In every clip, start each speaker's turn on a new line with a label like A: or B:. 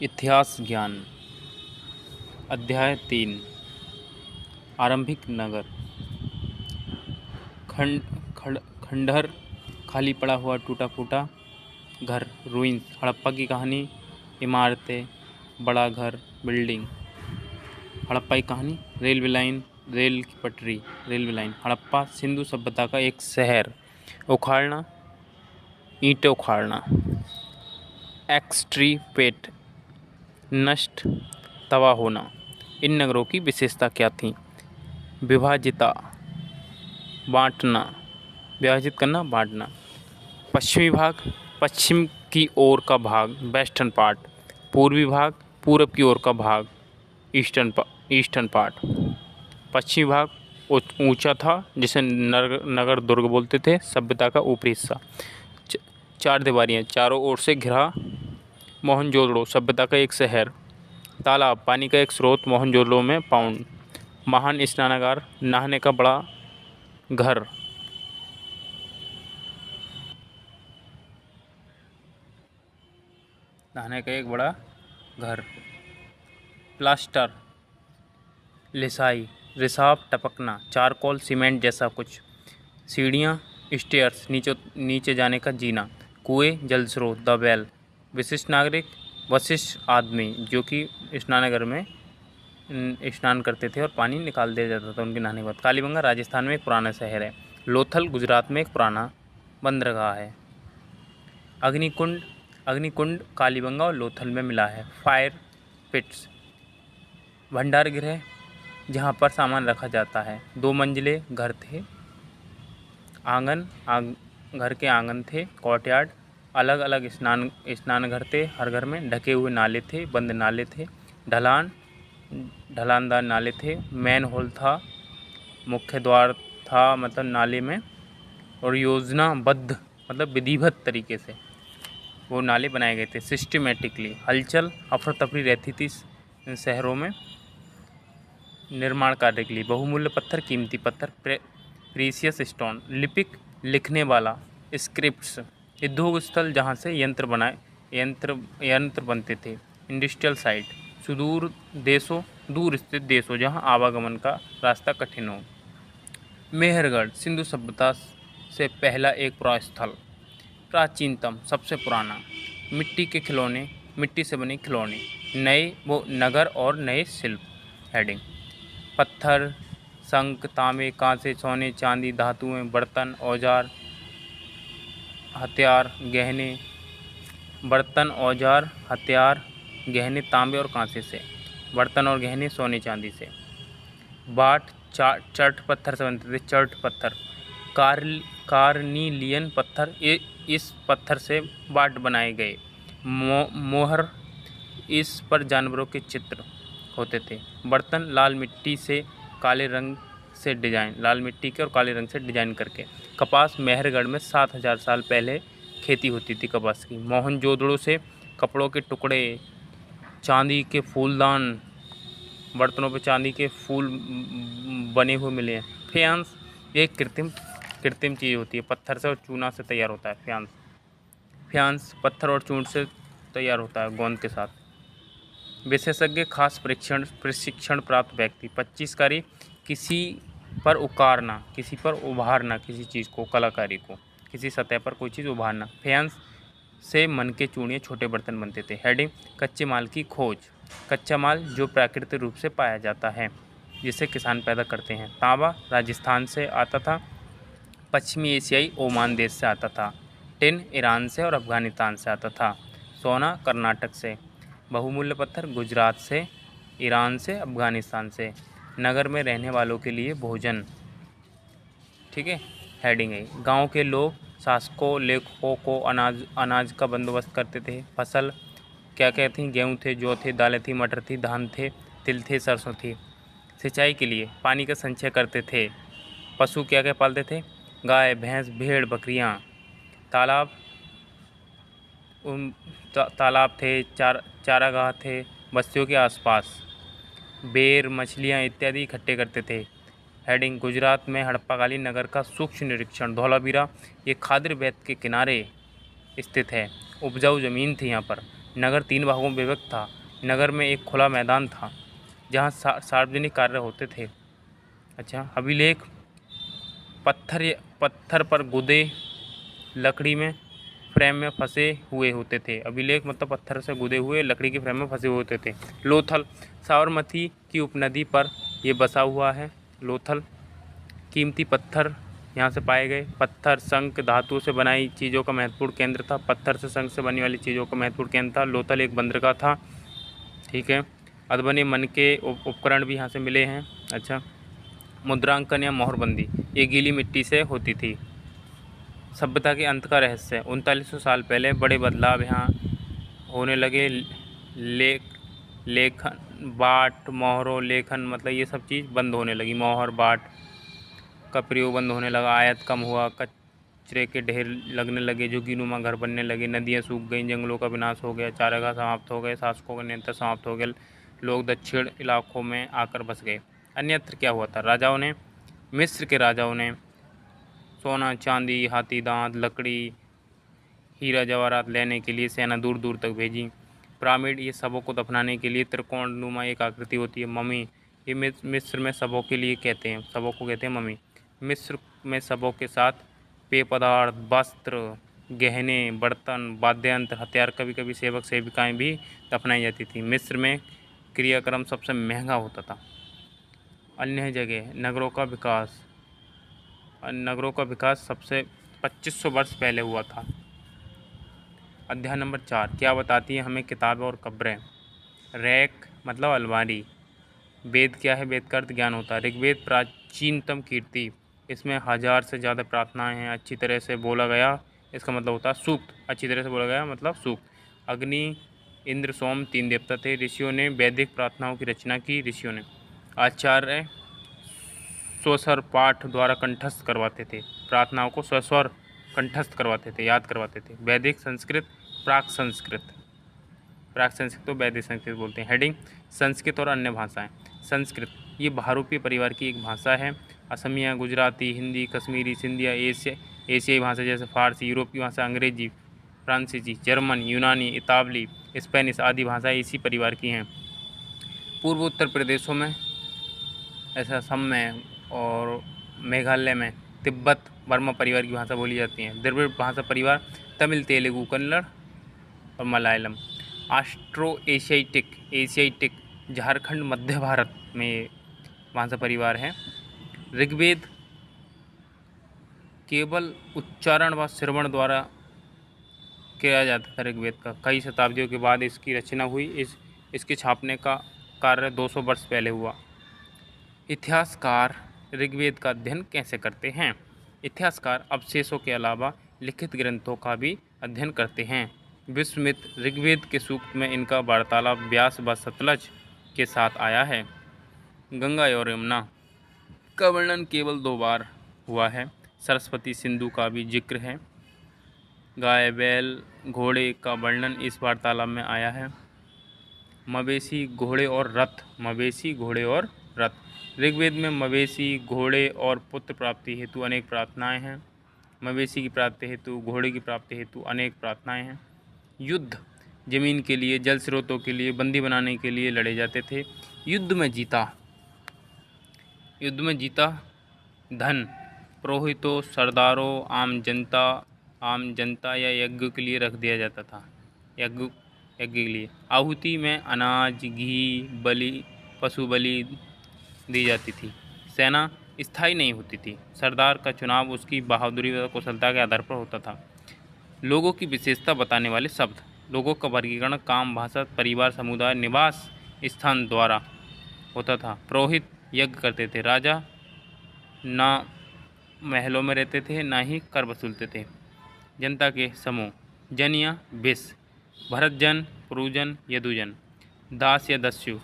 A: इतिहास ज्ञान। अध्याय 3। आरंभिक नगर। खंडहर, खाली पड़ा हुआ टूटा फूटा घर, रूइंस। हड़प्पा की कहानी, इमारतें, बड़ा घर, बिल्डिंग। हड़प्पा की कहानी, रेलवे लाइन, रेल की पटरी, रेलवे लाइन। हड़प्पा सिंधु सभ्यता का एक शहर। उखाड़ना, ईंटें उखाड़ना। एक्सट्रीपेट, नष्ट, तबाह होना। इन नगरों की विशेषता क्या थी? विभाजिता, बांटना, विभाजित करना, बांटना। पश्चिमी भाग, पश्चिम की ओर का भाग, वेस्टर्न पार्ट। पूर्वी भाग, पूरब की ओर का भाग, ईस्टर्न पार्ट। पश्चिमी भाग ऊंचा था, जिसे नगर दुर्ग बोलते थे। सभ्यता का ऊपरी हिस्सा। चार दीवारियाँ, चारों ओर से घिरा। मोहनजोदड़ो, सभ्यता का एक शहर। तालाब, पानी का एक स्रोत, मोहनजोदड़ो में पाउंड। महान स्नानागार, नहाने का बड़ा घर। नहाने का एक बड़ा घर। प्लास्टर, लिसाई, रिसाव, टपकना। चारकोल, सीमेंट जैसा कुछ। सीढ़ियाँ, स्टेयर्स, नीचे जाने का जीना। कुएं, जल स्रोत, द वेल। विशिष्ट नागरिक, वशिष्ठ आदमी, जो कि स्नानघर में स्नान करते थे और पानी निकाल दिया जाता था उनके नहाने के बाद। कालीबंगा राजस्थान में एक पुराना शहर है। लोथल गुजरात में एक पुराना बंदरगाह है। अग्निकुंड कालीबंगा और लोथल में मिला है। फायर पिट्स, भंडार गृह, जहाँ पर सामान रखा जाता है। 2 मंजिले घर थे। घर के आंगन थे। कोर्टयार्ड, अलग अलग स्नान घर थे। हर घर में ढके हुए नाले थे, बंद नाले थे। ढलानदार नाले थे। मैन होल था, मुख्य द्वार था मतलब नाले में, और योजनाबद्ध मतलब विधिवत तरीके से वो नाले बनाए गए थे, सिस्टमेटिकली। हलचल, अफरा तफरी रहती थी शहरों में निर्माण कार्य के लिए। बहुमूल्य पत्थर, कीमती पत्थर, प्रीसियस स्टोन। लिपिक, लिखने वाला, स्क्रिप्ट्स। उद्योग स्थल, जहाँ से यंत्र बनते थे। इंडस्ट्रियल साइट, दूर स्थित देशों जहाँ आवागमन का रास्ता कठिन हो। मेहरगढ़, सिंधु सभ्यता से पहला एक पुरास्थल। प्राचीनतम, सबसे पुराना। मिट्टी के खिलौने, मिट्टी से बने खिलौने। नगर और नए शिल्प। हेडिंग। पत्थर, शंख, तांबे, कांसे, सोने, चांदी, धातुएं, बर्तन, औजार, हथियार, गहने। बर्तन, औजार, हथियार, गहने तांबे और कांसे से। बर्तन और गहने सोने चांदी से। बाट, चर्ट पत्थर से बनते थे। चर्ट पत्थर। कार्निलियन पत्थर, इस पत्थर से बाट बनाए गए। मोहर, इस पर जानवरों के चित्र होते थे। बर्तन, लाल मिट्टी के और काले रंग से डिजाइन करके। कपास, मेहरगढ़ में 7000 साल पहले खेती होती थी कपास की। मोहनजोदड़ो से कपड़ों के टुकड़े, चांदी के फूलदान, बर्तनों पे चांदी के फूल बने हुए मिले हैं। फ्यांस, एक कृत्रिम चीज़ होती है, पत्थर से और चूना से तैयार होता है। फ्यांस पत्थर और चून से तैयार होता है गोंद के साथ। विशेषज्ञ, खास प्रशिक्षण प्राप्त व्यक्ति। 25 कार्य, किसी पर उभारना किसी चीज़ को, कलाकारी को, किसी सतह पर कोई चीज़ उभारना। फ्यांस से मन के चूड़िए, छोटे बर्तन बनते थे। हेडिंग। कच्चे माल की खोज, कच्चा माल जो प्राकृतिक रूप से पाया जाता है, जिसे किसान पैदा करते हैं। तांबा राजस्थान से आता था। पश्चिमी एशियाई ओमान देश से आता था। टिन ईरान से और अफगानिस्तान से आता था। सोना कर्नाटक से। बहुमूल्य पत्थर गुजरात से, ईरान से, अफगानिस्तान से। नगर में रहने वालों के लिए भोजन। ठीक है। हेडिंग है। गांव के लोग शासकों, लेखकों को अनाज का बंदोबस्त करते थे। फसल क्या क्या थी? गेहूँ थे, जौ थे, दालें थी, मटर थी, धान थे, तिल थे, सरसों थी। सिंचाई के लिए पानी का संचय करते थे। पशु क्या क्या पालते थे? गाय, भैंस, भेड़, बकरियाँ। तालाब थे, चारागाह थे बस्तियों के आसपास। बेर, मछलियाँ इत्यादि इकट्ठे करते थे। हेडिंग। गुजरात में हड़प्पाकालीन नगर का सूक्ष्म निरीक्षण। धौलावीरा, ये खादर वैद के किनारे स्थित है। उपजाऊ ज़मीन थी यहाँ पर। नगर 3 भागों में विभक्त था। नगर में एक खुला मैदान था जहाँ सार्वजनिक कार्य होते थे। अच्छा, अभिलेख पत्थर पर गुदे लकड़ी में फ्रेम में फंसे हुए होते थे। अभिलेख मतलब पत्थर से गुदे हुए लकड़ी के फ्रेम में फंसे हुए होते थे। लोथल साबरमती की उपनदी पर ये बसा हुआ है। लोथल कीमती पत्थर यहाँ से पाए गए। पत्थर शंख धातु से बनाई चीज़ों का महत्वपूर्ण केंद्र था। पत्थर से शंख से बनी वाली चीज़ों का महत्वपूर्ण केंद्र था। लोथल एक बंदरगाह था। ठीक है, अधबने मन के उपकरण भी यहाँ से मिले हैं। अच्छा, मुद्रांकन या मोहरबंदी ये गीली मिट्टी से होती थी। सभ्यता के अंत का रहस्य 3900 साल पहले बड़े बदलाव यहाँ होने लगे। लेखन बाट मोहरों लेखन मतलब ये सब चीज़ बंद होने लगी। मोहर बाट का प्रयोग बंद होने लगा। आयात कम हुआ। कचरे के ढेर लगने लगे। झुग्गीनुमा घर बनने लगे। नदियाँ सूख गईं। जंगलों का विनाश हो गया। चारागाह समाप्त हो गए। शासकों का नियंत्रण समाप्त हो गया। लोग दक्षिण इलाकों में आकर बस गए। अन्यत्र क्या हुआ था? राजाओं ने, मिस्र के राजाओं ने सोना चांदी हाथी दांत लकड़ी हीरा जवाहरात लेने के लिए सेना दूर दूर तक भेजी। पिरामिड ये शवों को दफनाने के लिए त्रिकोणनुमा एक आकृति होती है। मम्मी ये मिस्र में शवों के लिए कहते हैं, शवों को कहते हैं मम्मी। मिस्र में शवों के साथ पेय पदार्थ वस्त्र गहने बर्तन वाद्ययंत्र हथियार कभी कभी सेवक सेविकाएं भी दफनाई जाती थी। मिस्र में क्रियाक्रम सबसे महंगा होता था। अन्य जगह नगरों का विकास सबसे 2500 वर्ष पहले हुआ था। अध्याय नंबर 4 क्या बताती है हमें किताबें और कब्रें? रैक मतलब अलमारी। वेद क्या है? वेद का अर्थ ज्ञान होता है। ऋग्वेद प्राचीनतम कीर्ति, इसमें 1000 से ज़्यादा प्रार्थनाएं हैं। अच्छी तरह से बोला गया इसका मतलब होता है सूक्त। अच्छी तरह से बोला गया मतलब सूक्त। अग्नि इंद्र सोम 3 देवता थे। ऋषियों ने वैदिक प्रार्थनाओं की रचना की। ऋषियों ने आचार्य स्वस्वर पाठ द्वारा कंठस्थ करवाते थे। प्रार्थनाओं को स्वस्वर कंठस्थ करवाते थे, याद करवाते थे। वैदिक संस्कृत प्राक संस्कृत तो वैदिक संस्कृत बोलते हैं। हेडिंग संस्कृत और अन्य भाषाएं। संस्कृत ये बहुरूपीय परिवार की एक भाषा है। असमिया गुजराती हिंदी कश्मीरी सिंधिया एशियाई भाषा जैसे फारसी, यूरोप की भाषा अंग्रेजी फ्रांसीसी जर्मन यूनानी इतावली स्पेनिश आदि भाषाएं इसी परिवार की हैं। पूर्व उत्तर प्रदेशों में ऐसा असम में और मेघालय में तिब्बत बर्मा परिवार की भाषा बोली जाती है। द्रविड़ भाषा परिवार तमिल तेलुगु कन्नड़ और मलयालम। ऑस्ट्रो एशियाटिक झारखंड मध्य भारत में भाषा परिवार है। ऋग्वेद केवल उच्चारण व श्रवण द्वारा किया जाता था। ऋग्वेद का कई शताब्दियों के बाद इसकी रचना हुई। इसके छापने का कार्य 200 वर्ष पहले हुआ। इतिहासकार ऋग्वेद का अध्ययन कैसे करते हैं? इतिहासकार अवशेषों के अलावा लिखित ग्रंथों का भी अध्ययन करते हैं। विश्वामित्र ऋग्वेद के सूक्त में इनका वार्तालाप व्यास व सतलज के साथ आया है। गंगा और यमुना का वर्णन केवल 2 बार हुआ है। सरस्वती सिंधु का भी जिक्र है। गाय बैल घोड़े का वर्णन इस वार्तालाप में आया है। मवेशी घोड़े और रथ ऋग्वेद में मवेशी घोड़े और पुत्र प्राप्ति हेतु अनेक प्रार्थनाएं हैं। मवेशी की प्राप्ति हेतु घोड़े की प्राप्ति हेतु अनेक प्रार्थनाएं हैं। युद्ध जमीन के लिए जल स्रोतों के लिए बंदी बनाने के लिए लड़े जाते थे। युद्ध में जीता धन पुरोहितों सरदारों आम जनता या यज्ञ के लिए रख दिया जाता था। यज्ञ के लिए आहुति में अनाज घी पशु बलि दी जाती थी। सेना स्थायी नहीं होती थी। सरदार का चुनाव उसकी बहादुरी व कुशलता के आधार पर होता था। लोगों की विशेषता बताने वाले शब्द। लोगों का वर्गीकरण काम भाषा परिवार समुदाय निवास स्थान द्वारा होता था। पुरोहित यज्ञ करते थे। राजा ना महलों में रहते थे ना ही कर वसूलते थे। जनता के समूह जन या विष भरतजन पुरुजन यदुजन दास या दस्यु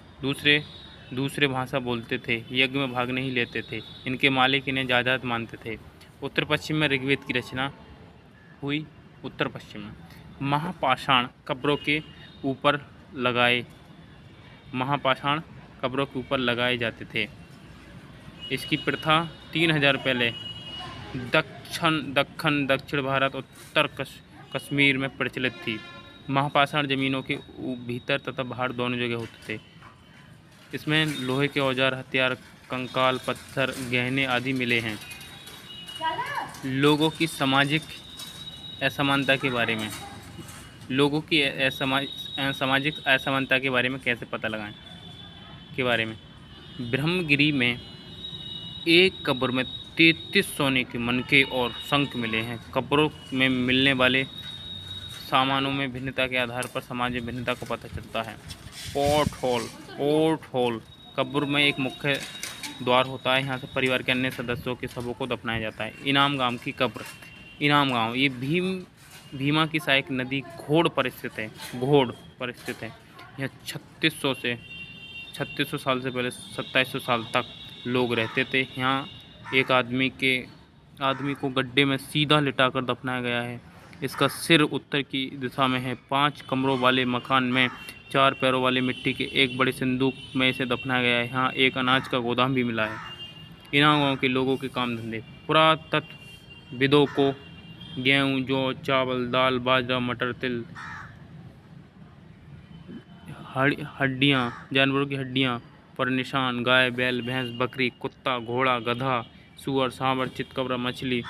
A: दूसरे भाषा बोलते थे। यज्ञ में भाग नहीं लेते थे। इनके मालिक इन्हें जायदाद मानते थे। उत्तर पश्चिम में ऋग्वेद की रचना हुई। उत्तर पश्चिम में महापाषाण कब्रों के ऊपर लगाए जाते थे। इसकी प्रथा 3000 पहले दक्षिण भारत उत्तर कश्मीर में प्रचलित थी। महापाषाण जमीनों के भीतर तथा बाहर दोनों जगह होते थे। इसमें लोहे के औजार, हथियार, कंकाल, पत्थर, गहने आदि मिले हैं। लोगों की सामाजिक असमानता के बारे में, लोगों की सामाजिक असमानता के बारे में कैसे पता लगाएं के बारे में, ब्रह्मगिरी में एक कब्र में 33 सोने के मनके और शंख मिले हैं। कब्रों में मिलने वाले सामानों में भिन्नता के आधार पर सामाजिक भिन्नता को पता चलता है। पोर्ट होल कब्र में एक मुख्य द्वार होता है। यहाँ से परिवार के अन्य सदस्यों के शवों को दफनाया जाता है। इनाम गांव की कब्र, इनाम गांव ये भीमा की सहायक नदी घोड़ पर स्थित है। यह 3600 साल से पहले 2700 साल तक लोग रहते थे। यहाँ एक आदमी को गड्ढे में सीधा लिटाकर दफनाया गया है। इसका सिर उत्तर की दिशा में है। 5 कमरों वाले मकान में 4 पैरों वाले मिट्टी के एक बड़े संदूक में इसे दफनाया गया है। यहाँ एक अनाज का गोदाम भी मिला है। इनाम गाँव के लोगों के काम धंधे, पुरातत्वविदों को गेहूँ, जौ, चावल, दाल, बाजरा, मटर, तिल, हड्डियाँ, जानवरों की हड्डियाँ पर निशान, गाय, बैल, भैंस, बकरी, कुत्ता, घोड़ा, गधा, सूअर, सांभर, चितकबरा, मछली,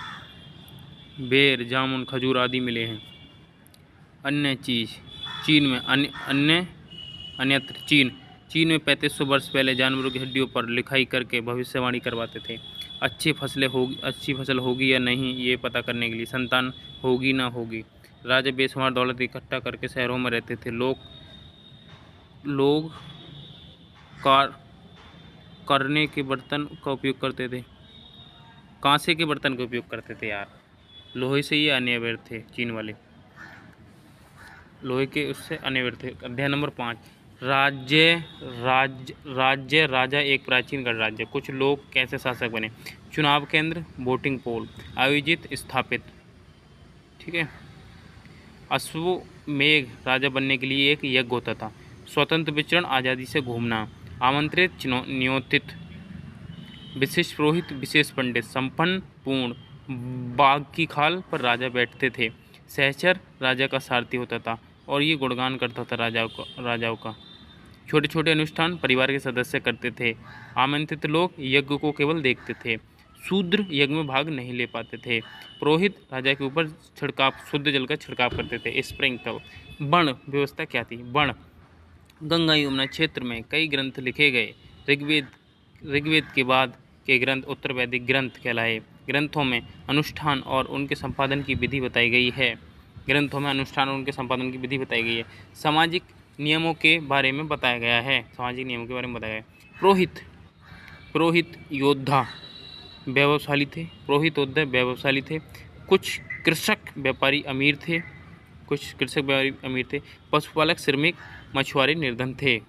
A: बेर, जामुन, खजूर आदि मिले हैं। अन्य चीज़, चीन में अन्यत्र चीन में 3500 वर्ष पहले जानवरों की हड्डियों पर लिखाई करके भविष्यवाणी करवाते थे। अच्छी फसल होगी या नहीं ये पता करने के लिए, संतान होगी ना होगी। राजा बेशुमार दौलत इकट्ठा करके शहरों में रहते थे। लोग करने के बर्तन का उपयोग करते थे, कांसे के बर्तन का उपयोग करते थे यार। लोहे से ये अनिवार्य थे, चीन वाले लोहे के उससे अनिवार्य थे। अध्याय नंबर 5, राज्य राजा एक प्राचीन गणराज्य। कुछ लोग कैसे शासक बने। चुनाव केंद्र, वोटिंग पोल, आयोजित, स्थापित। ठीक है। अश्वमेघ राजा बनने के लिए एक यज्ञ होता था। स्वतंत्र विचरण, आज़ादी से घूमना। आमंत्रित, नियोजित, विशिष्ट पुरोहित, विशेष पंडित, संपन्न, पूर्ण। बाघ की खाल पर राजा बैठते थे। सहचर राजा का सारथी होता था और ये गुणगान करता था राजाओं का। छोटे छोटे अनुष्ठान परिवार के सदस्य करते थे। आमंत्रित लोग यज्ञ को केवल देखते थे। शूद्र यज्ञ में भाग नहीं ले पाते थे। पुरोहित राजा के ऊपर शुद्ध जल का छिड़काव करते थे, स्प्रिंकल। वर्ण व्यवस्था क्या थी। वर्ण, गंगा यमुना क्षेत्र में कई ग्रंथ लिखे गए। ऋग्वेद के बाद के ग्रंथ उत्तर वैदिक ग्रंथ कहलाए। ग्रंथों में अनुष्ठान और उनके संपादन की विधि बताई गई है। सामाजिक नियमों के बारे में बताया गया है। पुरोहित योद्धा वैभवशाली थे। कुछ कृषक व्यापारी अमीर थे। पशुपालक, श्रमिक, मछुआरे निर्धन थे।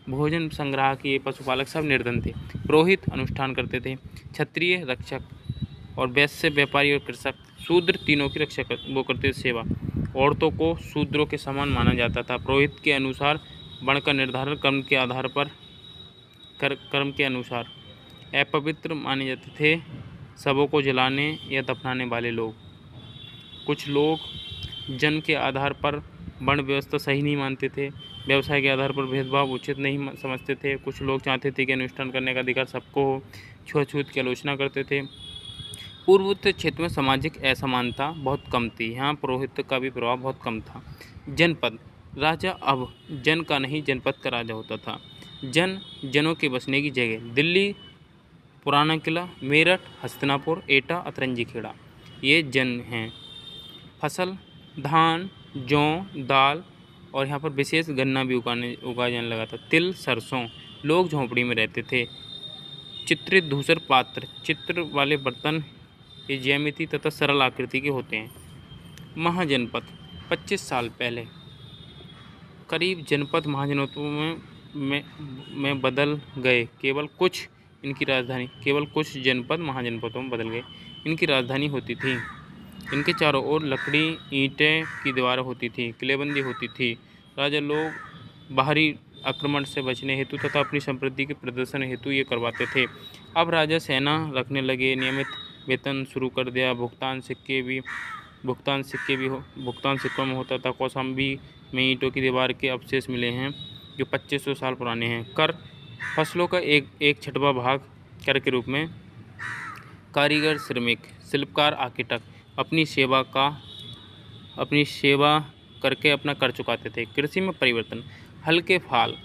A: भोजन संग्राहक ये पशुपालक सब निर्धन थे। पुरोहित अनुष्ठान करते थे। क्षत्रिय रक्षक और वैश्य व्यापारी और कृषक। शूद्र तीनों की रक्षा करते थे, सेवा। औरतों को शूद्रों के समान माना जाता था। पुरोहित के अनुसार वर्ण का निर्धारण कर्म के अनुसार। अपवित्र माने जाते थे शवों को जलाने या दफनाने वाले लोग। कुछ लोग जन्म के आधार पर वर्ण व्यवस्था सही नहीं मानते थे। व्यवसाय के आधार पर भेदभाव उचित नहीं समझते थे। कुछ लोग चाहते थे कि अनुष्ठान करने का अधिकार सबको हो। छुआछूत की आलोचना करते थे। पूर्वोत्तर क्षेत्र में सामाजिक असमानता बहुत कम थी। यहाँ पुरोहित का भी प्रभाव बहुत कम था। जनपद, राजा अब जन का नहीं जनपद का राजा होता था। जनों के बसने की जगह, दिल्ली पुराना किला, मेरठ, हस्तिनापुर, एटा, अतरंजी खेड़ा ये जन हैं। फसल, धान, जौ, दाल और यहाँ पर विशेष गन्ना भी उगाया जाने लगा था। तिल, सरसों। लोग झोंपड़ी में रहते थे। चित्रित धूसर पात्र, चित्र वाले बर्तन ये ज्यामिति तथा सरल आकृति के होते हैं। महाजनपद, 25 साल पहले करीब जनपद महाजनपदों में बदल गए। केवल कुछ जनपद महाजनपदों में बदल गए। इनकी राजधानी होती थी। इनके चारों ओर लकड़ी ईंटें की दीवारें होती थी। किलेबंदी होती थी। राजा लोग बाहरी आक्रमण से बचने हेतु तथा अपनी संपत्ति के प्रदर्शन हेतु ये करवाते थे। अब राजा सेना रखने लगे। नियमित वेतन शुरू कर दिया। भुगतान सिक्कों में होता था। कौशाम्बी में ईंटों की दीवार के अवशेष मिले हैं जो 2500 साल पुराने हैं। कर फसलों का एक छठवां भाग कर के रूप में। कारीगर, श्रमिक, शिल्पकार, आर्किटेक्ट अपनी सेवा करके अपना कर चुकाते थे। कृषि में परिवर्तन, हल्के फाल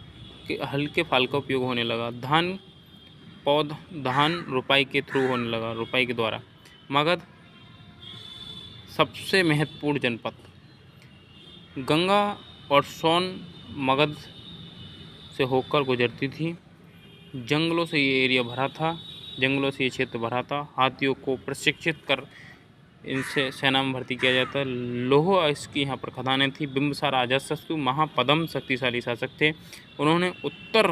A: का उपयोग होने लगा। धान रुपाई के थ्रू होने लगा, रुपाई के द्वारा। मगध सबसे महत्वपूर्ण जनपद। गंगा और सोन मगध से होकर गुजरती थी। जंगलों से ये क्षेत्र भरा था। हाथियों को प्रशिक्षित कर इनसे सेना में भर्ती किया जाता। लोह इसकी यहाँ पर खदानें थी। बिंबिसार, अजातशत्रु, महापद्म शक्तिशाली शासक थे। उन्होंने उत्तर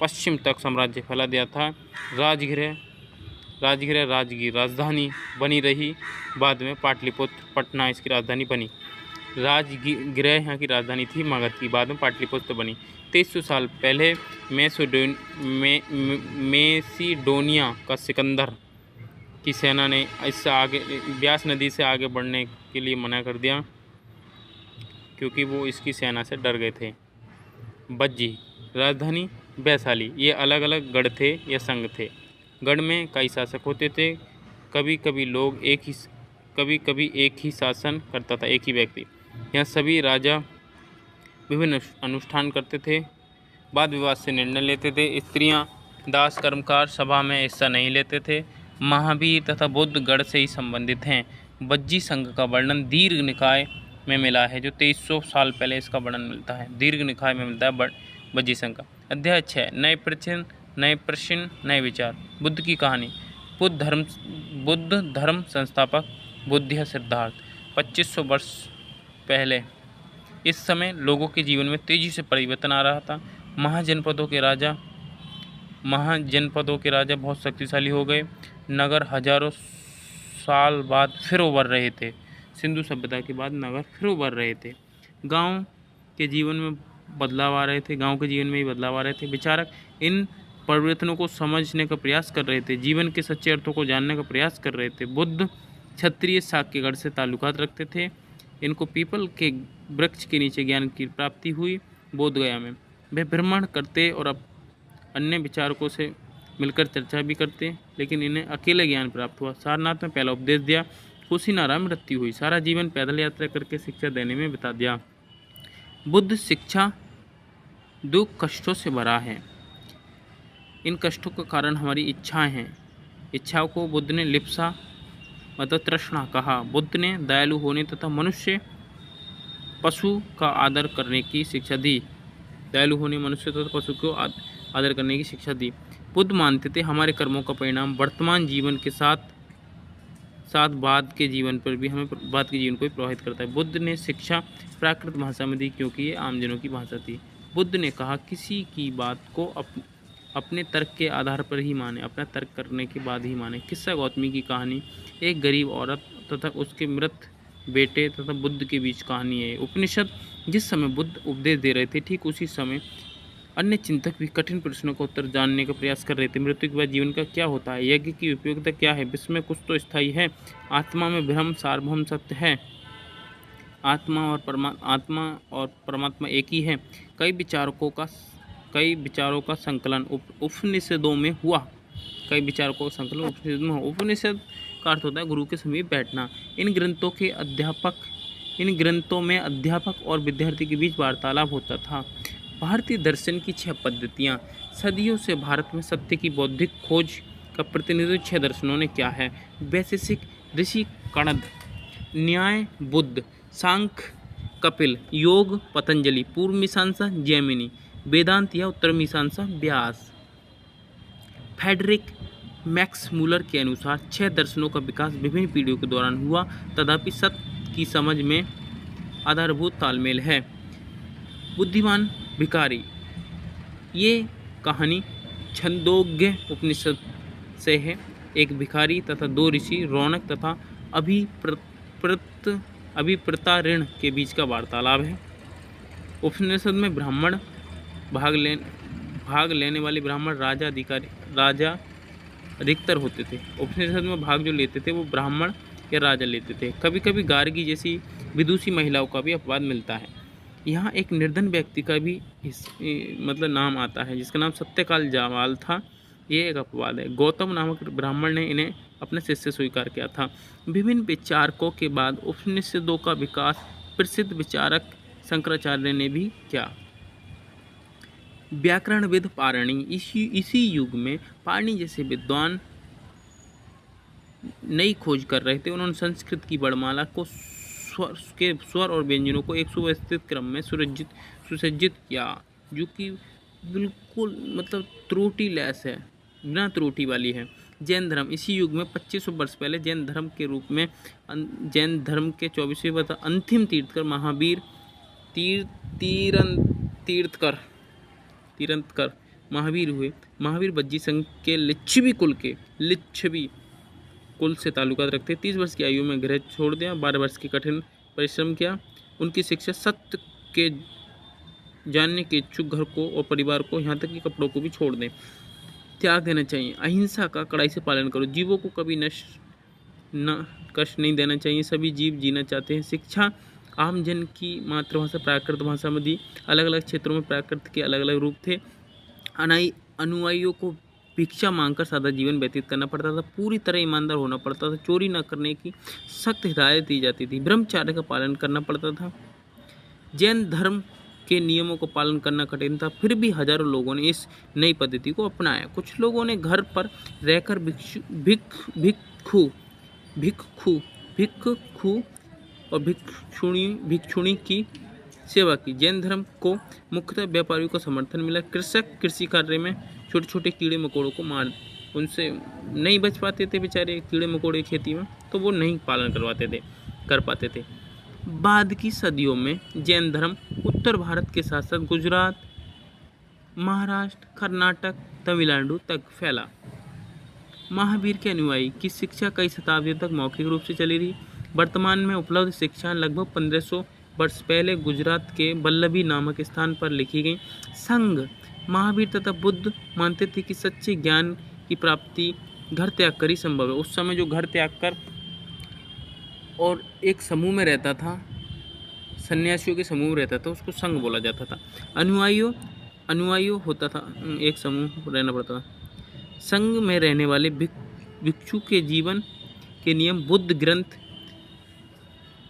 A: पश्चिम तक साम्राज्य फैला दिया था। राजगीर राजधानी बनी रही। बाद में पाटलिपुत्र, पटना इसकी राजधानी बनी। राजगीर यहाँ की राजधानी थी मगध की, बाद में पाटलिपुत्र बनी। 2300 साल पहले मेसिडोनिया का सिकंदर की सेना ने इससे आगे ब्यास नदी से आगे बढ़ने के लिए मना कर दिया क्योंकि वो इसकी सेना से डर गए थे। बज्जी राजधानी वैशाली। ये अलग अलग गढ़ थे या संघ थे। गढ़ में कई शासक होते थे। कभी कभी एक ही शासन करता था, एक ही व्यक्ति। यहाँ सभी राजा विभिन्न अनुष्ठान करते थे, वाद विवाद से निर्णय लेते थे। स्त्रियां, दास, कर्मकार सभा में हिस्सा नहीं लेते थे। महावीर तथा बुद्ध गढ़ से ही संबंधित हैं। बज्जी संघ का वर्णन दीर्घ निकाय में मिला है, जो 2300 साल पहले इसका वर्णन मिलता है। दीर्घ निकाय में मिलता है बज्जी संघ का। अध्याय 6, नए प्रश्न, नए विचार। बुद्ध की कहानी। बुद्ध धर्म संस्थापक, बुद्ध सिद्धार्थ। 2500 वर्ष पहले इस समय लोगों के जीवन में तेजी से परिवर्तन आ रहा था। महाजनपदों के राजा बहुत शक्तिशाली हो गए। नगर हजारों साल बाद फिर उभर रहे थे। सिंधु सभ्यता के बाद नगर फिर उभर रहे थे। गांव के जीवन में बदलाव आ रहे थे। विचारक इन परिवर्तनों को समझने का प्रयास कर रहे थे। जीवन के सच्चे अर्थों को जानने का प्रयास कर रहे थे। बुद्ध क्षत्रिय शाक्यगढ़ से ताल्लुकात रखते थे। इनको पीपल के वृक्ष के नीचे ज्ञान की प्राप्ति हुई बोधगया में। वे भ्रमण करते और अन्य विचारकों से मिलकर चर्चा भी करते, लेकिन इन्हें अकेले ज्ञान प्राप्त हुआ। सारनाथ में पहला उपदेश दिया। कुशीनारा में मृत्यु हुई। सारा जीवन पैदल यात्रा करके शिक्षा देने में बिता दिया। बुद्ध शिक्षा दुख कष्टों से भरा है। इन कष्टों का कारण हमारी इच्छाएं हैं। इच्छाओं को बुद्ध ने लिप्सा मतलब तृष्णा कहा। बुद्ध ने दयालु होने तथा मनुष्य पशु का आदर करने की शिक्षा दी। बुद्ध मानते थे हमारे कर्मों का परिणाम वर्तमान जीवन के साथ बाद के जीवन को भी प्रभावित करता है। बुद्ध ने शिक्षा प्राकृत भाषा में दी क्योंकि ये आमजनों की भाषा थी। बुद्ध ने कहा किसी की बात को अपने तर्क के आधार पर ही माने, अपना तर्क करने के बाद ही माने। किस्सा गौतमी की कहानी। एक गरीब औरत तथा उसके मृत बेटे तथा बुद्ध के बीच कहानी है। उपनिषद जिस समय बुद्ध उपदेश दे रहे थे, ठीक उसी समय अन्य चिंतक भी कठिन प्रश्नों का उत्तर जानने का प्रयास कर रहे थे। मृत्यु के बाद जीवन का क्या होता है? यज्ञ की उपयोगिता क्या है? विश्व में कुछ तो स्थायी है। आत्मा में भ्रम सार्वभौम सत्य है। आत्मा और परमात्मा एक ही है। कई विचारों का संकलन उपनिषदों में हुआ। उपनिषद का अर्थ होता है गुरु के समीप बैठना। इन ग्रंथों में अध्यापक और विद्यार्थी के बीच वार्तालाप होता था। भारतीय दर्शन की 6 पद्धतियाँ। सदियों से भारत में सत्य की बौद्धिक खोज का प्रतिनिधित्व 6 दर्शनों ने किया है। वैशेषिक ऋषि कणद, न्याय बुद्ध, सांख्य कपिल, योग पतंजलि, पूर्व मीमांसा जैमिनी, वेदांत या उत्तर मीमांसा व्यास। फ्रेडरिक मैक्स मूलर के अनुसार 6 दर्शनों का विकास विभिन्न पीढ़ियों के दौरान हुआ, तथापि सत्य की समझ में आधारभूत तालमेल है। बुद्धिमान भिखारी। ये कहानी छंदोग्य उपनिषद से है। एक भिखारी तथा 2 ऋषि रौनक तथा अभिप्रतारिण के बीच का वार्तालाप है। उपनिषद में भाग लेने वाले ब्राह्मण राजा अधिकतर होते थे। उपनिषद में भाग जो लेते थे वो ब्राह्मण या राजा लेते थे। कभी कभी गार्गी जैसी विदुषी महिलाओं का भी अपवाद मिलता है। यहाँ एक निर्धन व्यक्ति का भी मतलब नाम आता है जिसका नाम सत्यकाल जावाल था। ये एक अपवाद है। गौतम नामक ब्राह्मण ने इन्हें अपने शिष्य स्वीकार किया था। विभिन्न विचारकों के बाद उपनिषदों का विकास प्रसिद्ध विचारक शंकराचार्य ने भी किया। व्याकरणविद पाणिनि इसी युग में पाणिनि जैसे विद्वान नई खोज कर रहे थे। उन्होंने संस्कृत की वर्णमाला को स्वर और व्यंजनों को एक सुव्यवस्थित क्रम में सुसज्जित किया, जो कि बिल्कुल मतलब त्रुटिलेस है, बिना त्रुटि वाली है। जैन धर्म इसी युग में 2500 वर्ष पहले जैन धर्म के रूप में जैन धर्म के 24वें अंतिम तीर्थकर महावीर तीर्थकर महावीर हुए। महावीर बज्जी संघ के लिच्छवी कुल से ताल्लुकात रखते। 30 वर्ष की आयु में गृह छोड़ दिया। 12 वर्ष की कठिन परिश्रम किया। उनकी शिक्षा सत्य के जानने के इच्छुक घर को और परिवार को, यहाँ तक कि कपड़ों को भी छोड़ दें। त्याग देना चाहिए। अहिंसा का कड़ाई से पालन करो। जीवों को कभी कष्ट नहीं देना चाहिए। सभी जीव जीना चाहते हैं। शिक्षा आम जन की मातृभाषा प्राकृत भाषा में दी। अलग अलग क्षेत्रों में प्राकृत के अलग अलग रूप थे। अनुयायियों को भिक्षा मांगकर सादा जीवन व्यतीत करना पड़ता था। पूरी तरह ईमानदार होना पड़ता था। चोरी न करने की सख्त हिदायत दी जाती थी। ब्रह्मचर्य का पालन करना पड़ता था। जैन धर्म के नियमों को पालन करना कठिन था, फिर भी हजारों लोगों ने इस नई पद्धति को अपनाया। कुछ लोगों ने घर पर रहकर भिक्षु और भिक्षुणी की सेवा की। जैन धर्म को मुख्यतः व्यापारियों का समर्थन मिला। कृषक कृषि कार्य में छोटे छोटे कीड़े मकोड़ों को मार, उनसे नहीं बच पाते थे बेचारे कीड़े मकोड़े खेती में, तो वो नहीं पालन कर पाते थे। बाद की सदियों में जैन धर्म उत्तर भारत के साथ साथ गुजरात, महाराष्ट्र, कर्नाटक, तमिलनाडु तक फैला। महावीर के अनुयायी की शिक्षा कई शताब्दियों तक मौखिक रूप से चली रही। वर्तमान में उपलब्ध शिक्षा लगभग 1500 वर्ष पहले गुजरात के वल्लभी नामक स्थान पर लिखी गई। संघ महावीर तथा बुद्ध मानते थे कि सच्चे ज्ञान की प्राप्ति घर त्याग कर ही संभव है। उस समय जो घर त्याग कर और एक समूह में रहता था, सन्यासियों के समूह में रहता था, उसको संघ बोला जाता था। अनुयायियों होता था, एक समूह रहना पड़ता था। संघ में रहने वाले भिक्षु के जीवन के नियम बुद्ध ग्रंथ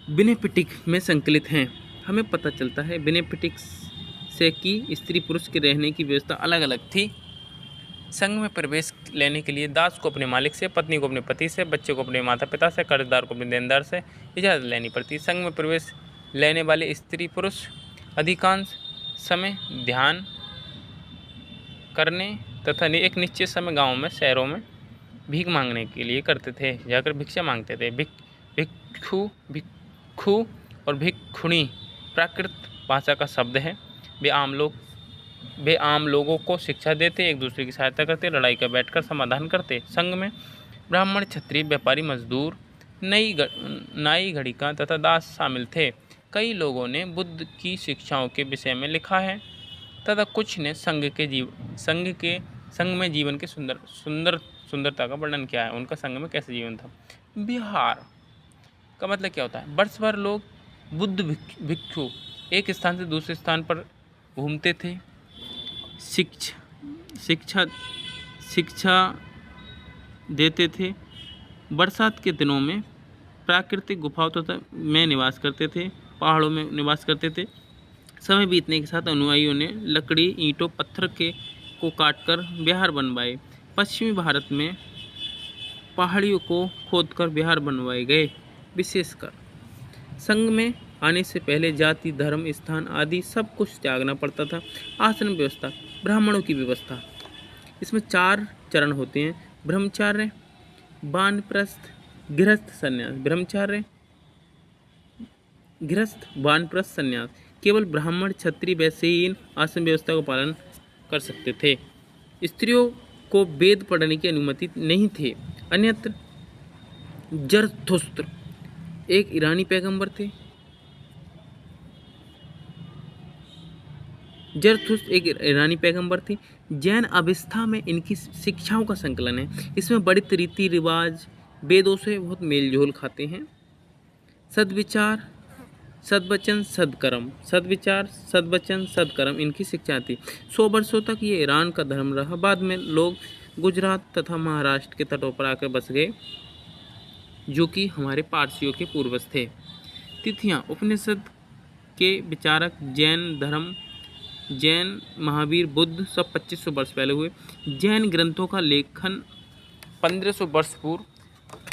A: विनय पिटक में संकलित हैं। हमें पता चलता है विनय पिटक से कि स्त्री पुरुष के रहने की व्यवस्था अलग अलग थी। संघ में प्रवेश लेने के लिए दास को अपने मालिक से, पत्नी को अपने पति से, बच्चे को अपने माता पिता से, कर्जदार को अपने देनदार से इजाज़त लेनी पड़ती। संघ में प्रवेश लेने वाले स्त्री पुरुष अधिकांश समय ध्यान करने तथा एक निश्चित समय गाँव में, शहरों में भीख मांगने के लिए करते थे, जाकर भिक्षा मांगते थे। भिक्षु और भिक्षुणी प्राकृत भाषा का शब्द है। वे आम लोगों को शिक्षा देते, एक दूसरे की सहायता करते, लड़ाई का बैठकर समाधान करते। संघ में ब्राह्मण, क्षत्रिय, व्यापारी, मजदूर, नाई, घड़िका तथा दास शामिल थे। कई लोगों ने बुद्ध की शिक्षाओं के विषय में लिखा है तथा कुछ ने संघ में जीवन के सुंदरता का वर्णन किया है। उनका संघ में कैसे जीवन था। विहार का मतलब क्या होता है? वर्ष भर लोग बुद्ध भिक्षु एक स्थान से दूसरे स्थान पर घूमते थे, शिक्षा देते थे। बरसात के दिनों में प्राकृतिक गुफाओं तथा में निवास करते थे, पहाड़ों में निवास करते थे। समय बीतने के साथ अनुयायियों ने लकड़ी, ईंटों, पत्थर को काटकर विहार बनवाए। पश्चिमी भारत में पहाड़ियों को खोदकर विहार बनवाए गए। विशेषकर संघ में आने से पहले जाति, धर्म, स्थान आदि सब कुछ त्यागना पड़ता था। आश्रम व्यवस्था, ब्राह्मणों की व्यवस्था, इसमें 4 चरण होते हैं। ब्रह्मचार्य, वानप्रस्थ, गृहस्थ, संन्यास। ब्रह्मचार्य, गृहस्थ, वानप्रस्थ, संन्यास। केवल ब्राह्मण, क्षत्रिय, वैश्य ही इन आश्रम व्यवस्था को पालन कर सकते थे। स्त्रियों को वेद पढ़ने की अनुमति नहीं थी। अन्यत्र जरथुस्त्र एक ईरानी पैगंबर थे। जरथुस्त्र एक ईरानी पैगंबर थे। जैन अवस्था में इनकी शिक्षाओं का संकलन है। इसमें बड़े रीति रिवाज वेदों से बहुत मेल जोल खाते हैं। सद्विचार, सद्वचन, सद्कर्म, सद्विचार, सद्वचन, सद्कर्म इनकी शिक्षा थी। 100 वर्षों तक ये ईरान का धर्म रहा। बाद में लोग गुजरात तथा महाराष्ट्र के तटों पर आकर बस गए, जो कि हमारे पारसियों के पूर्वज थे। तिथियाँ, उपनिषद के विचारक, जैन धर्म, जैन, महावीर, बुद्ध सब 2500 वर्ष पहले हुए। जैन ग्रंथों का लेखन 1500 वर्ष पूर्व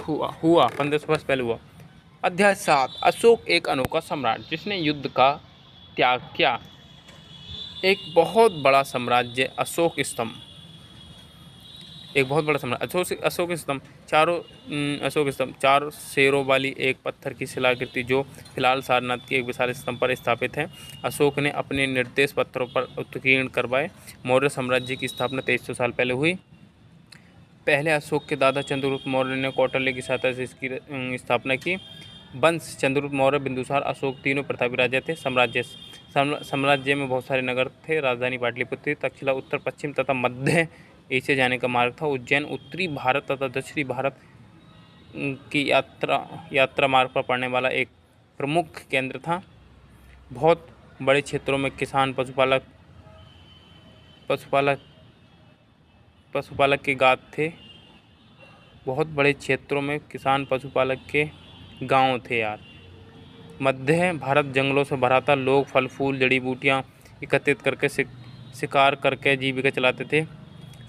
A: हुआ 1500 वर्ष पहले हुआ। अध्याय 7, अशोक एक अनोखा सम्राट जिसने युद्ध का त्याग किया। एक बहुत बड़ा साम्राज्य अशोक स्तंभ, एक बहुत बड़ा साम्राज्य अशोक स्तंभ, अशोक स्तंभ 4 शेरों वाली एक पत्थर की शिलाकृति जो फिलहाल सारनाथ के एक विशाल स्तंभ पर स्थापित है। अशोक ने अपने निर्देश पत्रों पर उत्कीर्ण करवाए। मौर्य साम्राज्य की स्थापना 2300 साल पहले हुई। पहले अशोक के दादा चंद्रगुप्त मौर्य ने कौटिल्य की सहायता से इसकी स्थापना की। वंश, चंद्रगुप्त मौर्य, बिंदुसार, अशोक तीनों प्रतापी राजा थे। साम्राज्य में बहुत सारे नगर थे। राजधानी पाटलिपुत्र थी। तक्षशिला उत्तर पश्चिम तथा मध्य एशिया जाने का मार्ग था। उज्जैन उत्तरी भारत तथा दक्षिणी भारत की यात्रा मार्ग पर पड़ने वाला एक प्रमुख केंद्र था। बहुत बड़े क्षेत्रों में किसान पशुपालक के गांव थे। बहुत बड़े क्षेत्रों में किसान पशुपालक के गांव थे यार। मध्य भारत जंगलों से भरा था। लोग फल फूल जड़ी बूटियां एकत्रित करके शिकार करके जीविका चलाते थे।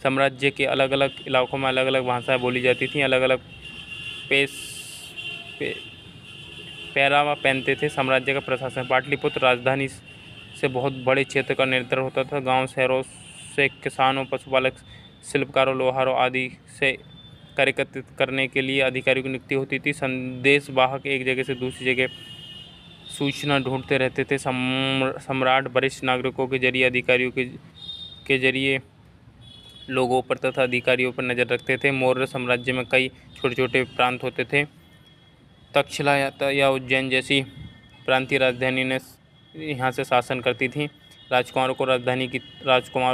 A: साम्राज्य के अलग अलग इलाकों में अलग अलग भाषाएं बोली जाती थीं। अलग अलग पहरावा पहनते थे। साम्राज्य का प्रशासन, पाटलिपुत्र राजधानी से बहुत बड़े क्षेत्र का नियंत्रण होता था। गांव शहरों से किसानों, पशुपालक, शिल्पकारों, लोहारों आदि से कार्य एकत्रित करने के लिए अधिकारियों की नियुक्ति होती थी। संदेश वाहक एक जगह से दूसरी जगह सूचना ढूंढते रहते थे। सम्राट वरिष्ठ नागरिकों के जरिए अधिकारियों के जरिए लोगों पर तथा अधिकारियों पर नजर रखते थे। मौर्य साम्राज्य में कई छोटे छोटे प्रांत होते थे। तक्षशिला या उज्जैन जैसी प्रांतीय राजधानी ने यहाँ से शासन करती थी। राजकुमारों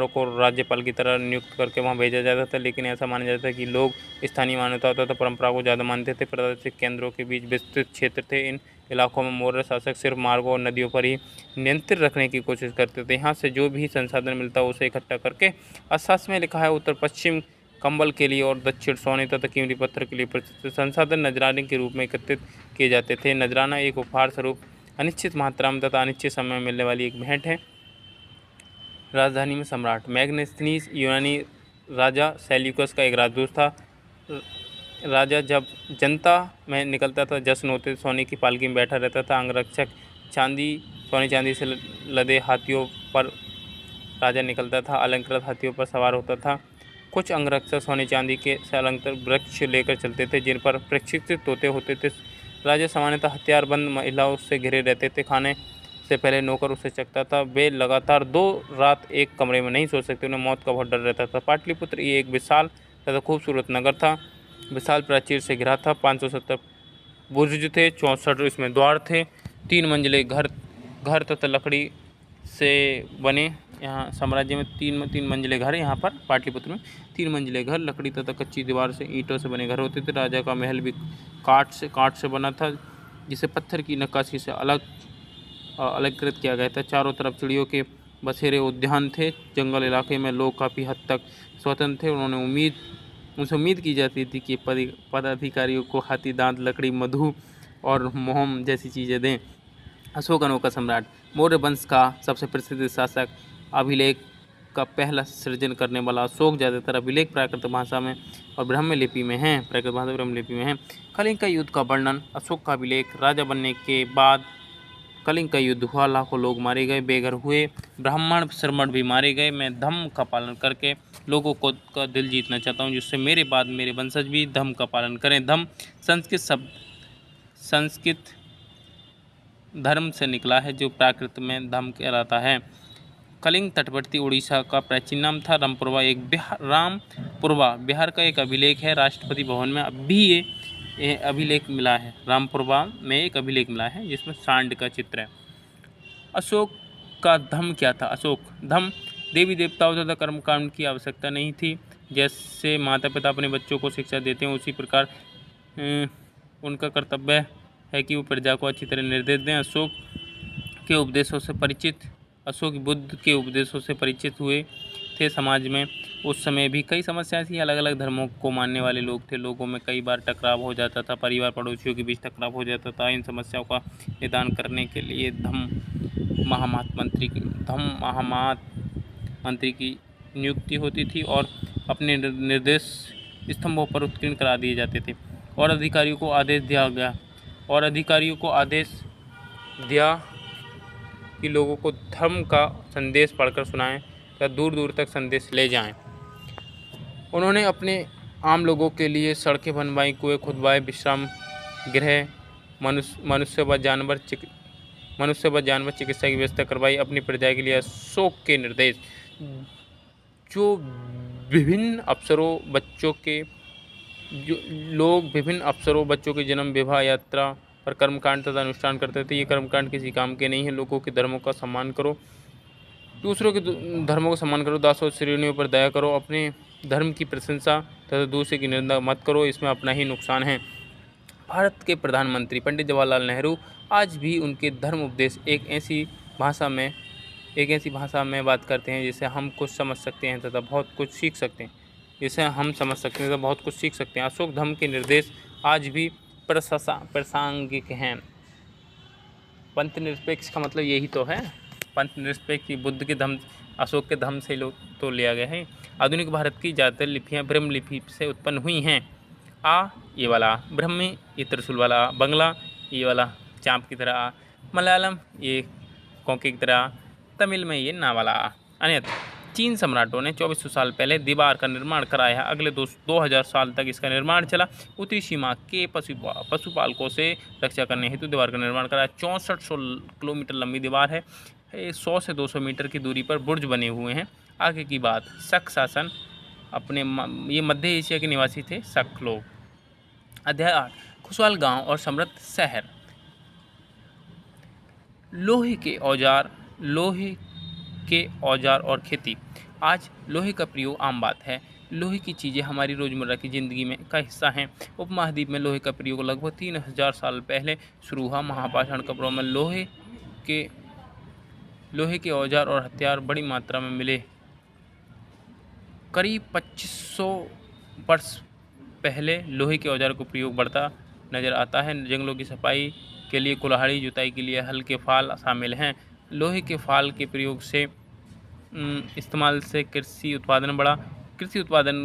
A: को राज्यपाल की तरह नियुक्त करके वहाँ भेजा जाता था, लेकिन ऐसा माना जाता था कि लोग स्थानीय मान्यताओं तथा परंपरा को ज़्यादा मानते थे। प्रादेशिक केंद्रों के बीच विस्तृत क्षेत्र थे। इन इलाकों में मौर्य शासक सिर्फ मार्गों और नदियों पर ही नियंत्रित रखने की कोशिश करते थे। यहाँ से जो भी संसाधन मिलता उसे इकट्ठा करके, अर्थशास्त्र में लिखा है, उत्तर पश्चिम कंबल के लिए और दक्षिण सोने तथा कीमती पत्थर के लिए प्रसिद्ध संसाधन नजराने के रूप में एकत्रित किए जाते थे। नजराना एक उपहार स्वरूप अनिश्चित मात्रा में तथा अनिश्चित समय में मिलने वाली एक भेंट है। राजधानी में सम्राट, मैग्नेस्थनीज यूनानी राजा सेल्यूकस का एक राजदूत था। राजा जब जनता में निकलता था जश्न होते, सोने की पालकी में बैठा रहता था। अंगरक्षक सोने चांदी से लदे हाथियों पर राजा निकलता था। अलंकृत हाथियों पर सवार होता था। कुछ अंगरक्षक सोने चांदी के से अलंकृत वृक्ष लेकर चलते थे जिन पर प्रशिक्षित तोते होते थे। राजा सामान्यतः हथियारबंद महिलाओं से घिरे रहते थे। खाने से पहले नौकर उसे चखता था। वे लगातार 2 रात एक कमरे में नहीं सो सकते। उन्हें मौत का बहुत डर रहता था। पाटलिपुत्र ये एक विशाल तथा खूबसूरत नगर था। विशाल प्राचीर से घिरा था। 570 बुर्ज थे। 64 इसमें द्वार थे। 3 मंजिले घर तथा लकड़ी से बने। यहाँ साम्राज्य में 3 मंजिले घर, यहाँ पर पाटलिपुत्र में 3 मंजिले घर, लकड़ी तथा कच्ची दीवार से ईंटों से बने घर होते थे। राजा का महल भी काठ से बना था, जिसे पत्थर की नक्काशी से अलंकृत किया गया था। चारों तरफ चिड़ियों के बसेरे उद्यान थे। जंगल इलाके में लोग काफ़ी हद तक स्वतंत्र थे। उनसे उम्मीद की जाती थी कि पदाधिकारियों को हाथी दांत, लकड़ी, मधु और मोहम जैसी चीज़ें दें। अशोक अनोखा सम्राट, मौर्य वंश का सबसे प्रसिद्ध शासक, अभिलेख का पहला सृजन करने वाला अशोक। ज़्यादातर अभिलेख प्राकृत भाषा में और ब्राह्मी लिपि में हैं। कलिंग का युद्ध का वर्णन, अशोक का अभिलेख। राजा बनने के बाद कलिंग का युद्ध हुआ। लाखों लोग मारे गए, बेघर हुए, ब्राह्मण श्रमण भी मारे गए। मैं धर्म का पालन करके लोगों का दिल जीतना चाहता हूँ, जिससे मेरे बाद मेरे वंशज भी धर्म का पालन करें। धर्म संस्कृत धर्म से निकला है, जो प्राकृत में धर्म कहलाता है। कलिंग तटवर्ती उड़ीसा का प्राचीन नाम था। रामपुरवा बिहार का एक अभिलेख है। राष्ट्रपति भवन में अभी ये अभिलेख मिला है। रामपुरवा में एक अभिलेख मिला है जिसमें सांड का चित्र है। अशोक का धर्म क्या था? अशोक धर्म देवी देवताओं तथा कर्मकांड की आवश्यकता नहीं थी। जैसे माता पिता अपने बच्चों को शिक्षा देते हैं उसी प्रकार उनका कर्तव्य है कि वो प्रजा को अच्छी तरह निर्देश दें। अशोक बुद्ध के उपदेशों से परिचित हुए थे। समाज में उस समय भी कई समस्याएं थी। अलग अलग धर्मों को मानने वाले लोग थे। लोगों में कई बार टकराव हो जाता था। परिवार पड़ोसियों के बीच टकराव हो जाता था। इन समस्याओं का निदान करने के लिए धम्म महामत मंत्री की नियुक्ति होती थी और अपने निर्देश स्तंभों पर उत्कीर्ण करा दिए जाते थे। और अधिकारियों को आदेश दिया कि लोगों को धर्म का संदेश पढ़कर सुनाएं तथा दूर दूर तक संदेश ले जाएं। उन्होंने अपने आम लोगों के लिए सड़कें बनवाई, कुएं खुदवाए, विश्राम गृह, मनुष्य व जानवर चिकित्सा की व्यवस्था करवाई। अपनी प्रजा के लिए अशोक के निर्देश जो विभिन्न अवसरों बच्चों के जन्म, विवाह, यात्रा पर कर्मकांड तथा अनुष्ठान करते थे। ये कर्मकांड किसी काम के नहीं है। लोगों के धर्मों का सम्मान करो, दूसरों के धर्मों का सम्मान करो, दासों श्रेणियों पर दया करो, अपने धर्म की प्रशंसा तथा दूसरे की निंदा मत करो, इसमें अपना ही नुकसान है। भारत के प्रधानमंत्री पंडित जवाहरलाल नेहरू आज भी उनके धर्म उपदेश एक ऐसी भाषा में बात करते हैं जिसे हम कुछ समझ सकते हैं तथा बहुत कुछ सीख सकते हैं। अशोक धर्म के निर्देश आज भी प्रासंगिक हैं। पंथ निरपेक्ष का मतलब यही तो है। पंथ निरपेक्ष बुद्ध के धर्म, अशोक के धर्म से तो लिया गया है। आधुनिक भारत की ज़्यादातर लिपियाँ ब्रह्म लिपि से उत्पन्न हुई हैं। ये वाला ब्रह्मी, ये त्रिशूल वाला बंगला, ये वाला चाँप की तरह, मलयालम ये कोंके की तरह, तमिल में ये ना वाला। अन्यथा चीन सम्राटों ने 2400 साल पहले दीवार का निर्माण कराया। अगले 2000 साल तक इसका निर्माण चला। उत्तरी सीमा के पशुपालकों से रक्षा करने हेतु दीवार का निर्माण कराया। 6400 किलोमीटर लंबी दीवार है। 100 से 200 मीटर की दूरी पर बुर्ज बने हुए हैं। आगे की बात, शक शासन ये मध्य एशिया के निवासी थे शक लोग। अध्याय 8, खुशहाल गांव और समृद्ध शहर। लोहे के औजार और खेती। आज लोहे का प्रयोग आम बात है। लोहे की चीज़ें हमारी रोज़मर्रा की ज़िंदगी में का हिस्सा हैं। उपमहाद्वीप में लोहे का प्रयोग लगभग 3000 साल पहले शुरू हुआ। महापाषाण कपड़ों में लोहे के औजार और हथियार बड़ी मात्रा में मिले। करीब 2500 वर्ष पहले लोहे के औजार का प्रयोग बढ़ता नज़र आता है। जंगलों की सफाई के लिए कुल्हाड़ी, जुताई के लिए हल के फाल शामिल हैं। लोहे के फाल के प्रयोग से इस्तेमाल से कृषि उत्पादन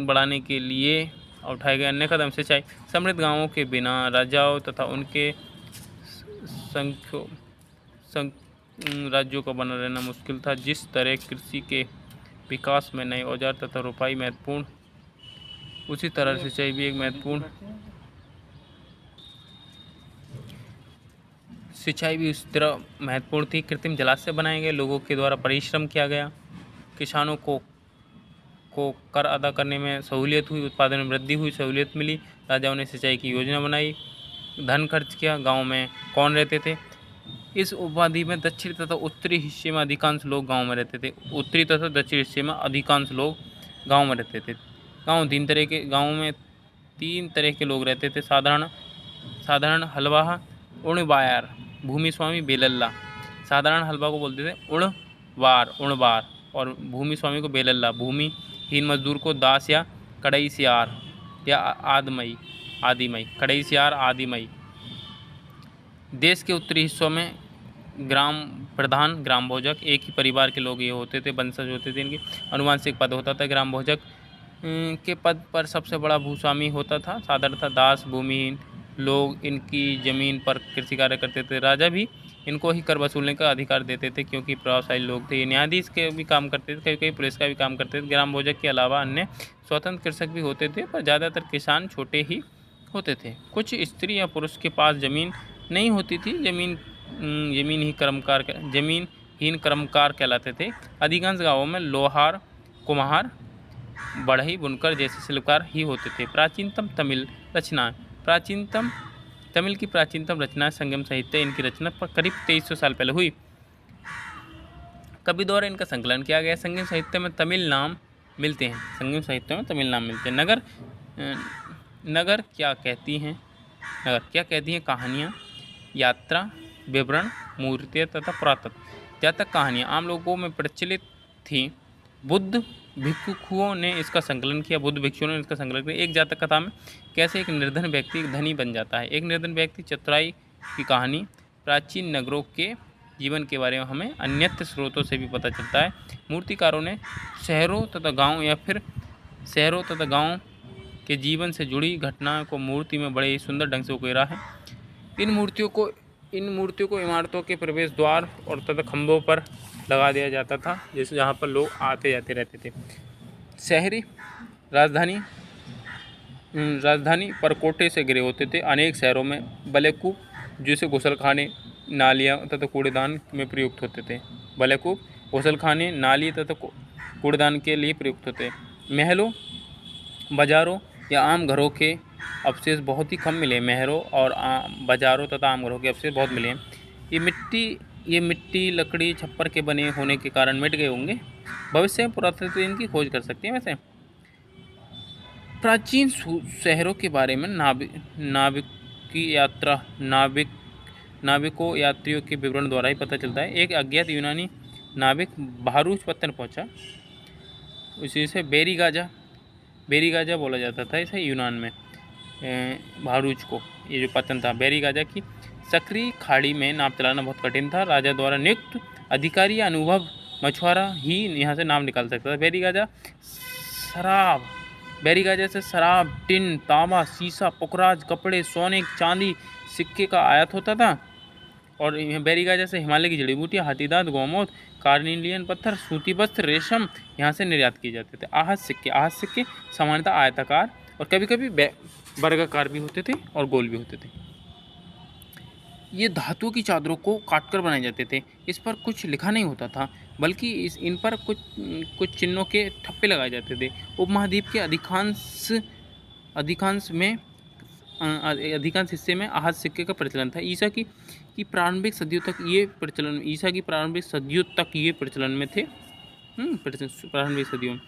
A: बढ़ाने के लिए उठाए गए अन्य कदम। सिंचाई। समृद्ध गांवों के बिना राजाओं तथा उनके राज्यों का बना रहना मुश्किल था। जिस तरह कृषि के विकास में नए औजार तथा रोपाई महत्वपूर्ण, उसी तरह सिंचाई भी एक महत्वपूर्ण थी। कृत्रिम जलाशय बनाए गए। लोगों के द्वारा परिश्रम किया गया। किसानों को कर अदा करने में सहूलियत हुई। उत्पादन में वृद्धि हुई, सहूलियत मिली। राजाओं ने सिंचाई की योजना बनाई, धन खर्च किया। गांव में कौन रहते थे? इस उपमहाद्वीप में दक्षिणी तथा उत्तरी हिस्से में अधिकांश लोग गाँव में रहते थे। उत्तरी तथा दक्षिणी हिस्से में अधिकांश लोग गाँव में रहते थे। गाँव में 3 तरह के लोग रहते थे। साधारण हलवाहा, उणवार, भूमि स्वामी, बेलल्ला। साधारण हलवा को बोलते थे उणवार और भूमि स्वामी को बेलल्ला। भूमिहीन मजदूर को दास या कड़ईसियार या आदिमई। देश के उत्तरी हिस्सों में ग्राम प्रधान, ग्राम भोजक, एक ही परिवार के लोग ये होते थे, वंशज होते थे। इनकी अनुवांशिक पद होता था। ग्राम भोजक के पद पर सबसे बड़ा भूस्वामी होता था। साधारणतः दास, भूमिहीन लोग इनकी जमीन पर कृषि कार्य करते थे। राजा भी इनको ही कर वसूलने का अधिकार देते थे क्योंकि प्रभावशाली लोग थे। न्यायाधीश के भी काम करते थे, कई पुलिस का भी काम करते थे। ग्राम भोजक के अलावा अन्य स्वतंत्र कृषक भी होते थे, पर ज़्यादातर किसान छोटे ही होते थे। कुछ स्त्री या पुरुष के पास जमीन नहीं होती थी। जमीनहीन कर्मकार कहलाते थे। अधिकांश गाँवों में लोहार, कुम्हार, बढ़ई, बुनकर जैसे शिल्पकार ही होते थे। प्राचीनतम तमिल की प्राचीनतम रचना संगम साहित्य। इनकी रचना पर करीब 2300 साल पहले हुई। कवि द्वारा इनका संकलन किया गया। संगीत साहित्य में तमिल नाम मिलते हैं, संगीत साहित्य में तमिल नाम मिलते हैं। नगर क्या कहती हैं कहानियाँ, यात्रा, विवरण, मूर्तियाँ तथा पुरातत्व। जातक कहानियाँ आम लोगों में प्रचलित थी। बुद्ध भिक्षुओं ने इसका संकलन किया। एक जातक कथा में कैसे एक निर्धन व्यक्ति धनी बन जाता है। एक निर्धन व्यक्ति चतुराई की कहानी। प्राचीन नगरों के जीवन के बारे में हमें अन्यत्र स्रोतों से भी पता चलता है। मूर्तिकारों ने शहरों तथा गाँव के जीवन से जुड़ी घटनाओं को मूर्ति में बड़े ही सुंदर ढंग से उकेरा है। इन मूर्तियों को इमारतों के प्रवेश द्वार और तथा खंभों पर लगा दिया जाता था, जैसे जहाँ पर लोग आते जाते रहते थे। शहरी राजधानी परकोटे से घिरे होते थे। अनेक शहरों में बलेकूप, जिसे गुसलखाने, नालियाँ तथा कूड़ेदान में प्रयुक्त होते थे। बलेकूप, गुसलखाने, नाली तथा कूड़ेदान के लिए प्रयुक्त होते। महलों, बाजारों या आम घरों के अवशेष बहुत ही कम मिले। महलों और बाजारों तथा आम घरों के अवशेष बहुत मिले हैं। ये मिट्टी, लकड़ी, छप्पर के बने होने के कारण मिट गए होंगे। भविष्य में पुरातत्व इनकी खोज कर सकते हैं। वैसे प्राचीन शहरों के बारे में नाविकों यात्रियों के विवरण द्वारा ही पता चलता है। एक अज्ञात यूनानी नाविक भारूच पत्तन पहुंचा। उसी से बेरीगाजा बोला जाता था इसे यूनान में। भारूच को ये जो पत्तन था, बेरीगाजा की सक्रिय खाड़ी में नाव चलाना बहुत कठिन था। राजा द्वारा नियुक्त अधिकारी या अनुभव मछुआरा ही यहाँ से नाव निकाल सकता था। बेरीगाजा से शराब, टिन, तांबा, शीशा, पुखराज, कपड़े, सोने, चांदी, सिक्के का आयात होता था। और बेरीगाजा से हिमालय की जड़ी बूटियाँ, हाथीदांत, गौमूत्र, कार्निलियन पत्थर, सूती वस्त्र, रेशम यहाँ से निर्यात किए जाते थे। आहत सिक्के सामान्यतः आयताकार और कभी कभी वर्गाकार भी होते थे और गोल भी होते थे। ये धातु की चादरों को काटकर बनाए जाते थे। इस पर कुछ लिखा नहीं होता था, बल्कि इन पर कुछ चिन्हों के ठप्पे लगाए जाते थे। उपमहाद्वीप के अधिकांश हिस्से में आहत सिक्के का प्रचलन था। ईसा की प्रारंभिक सदियों तक ये प्रचलन में थे। प्रारंभिक सदियों में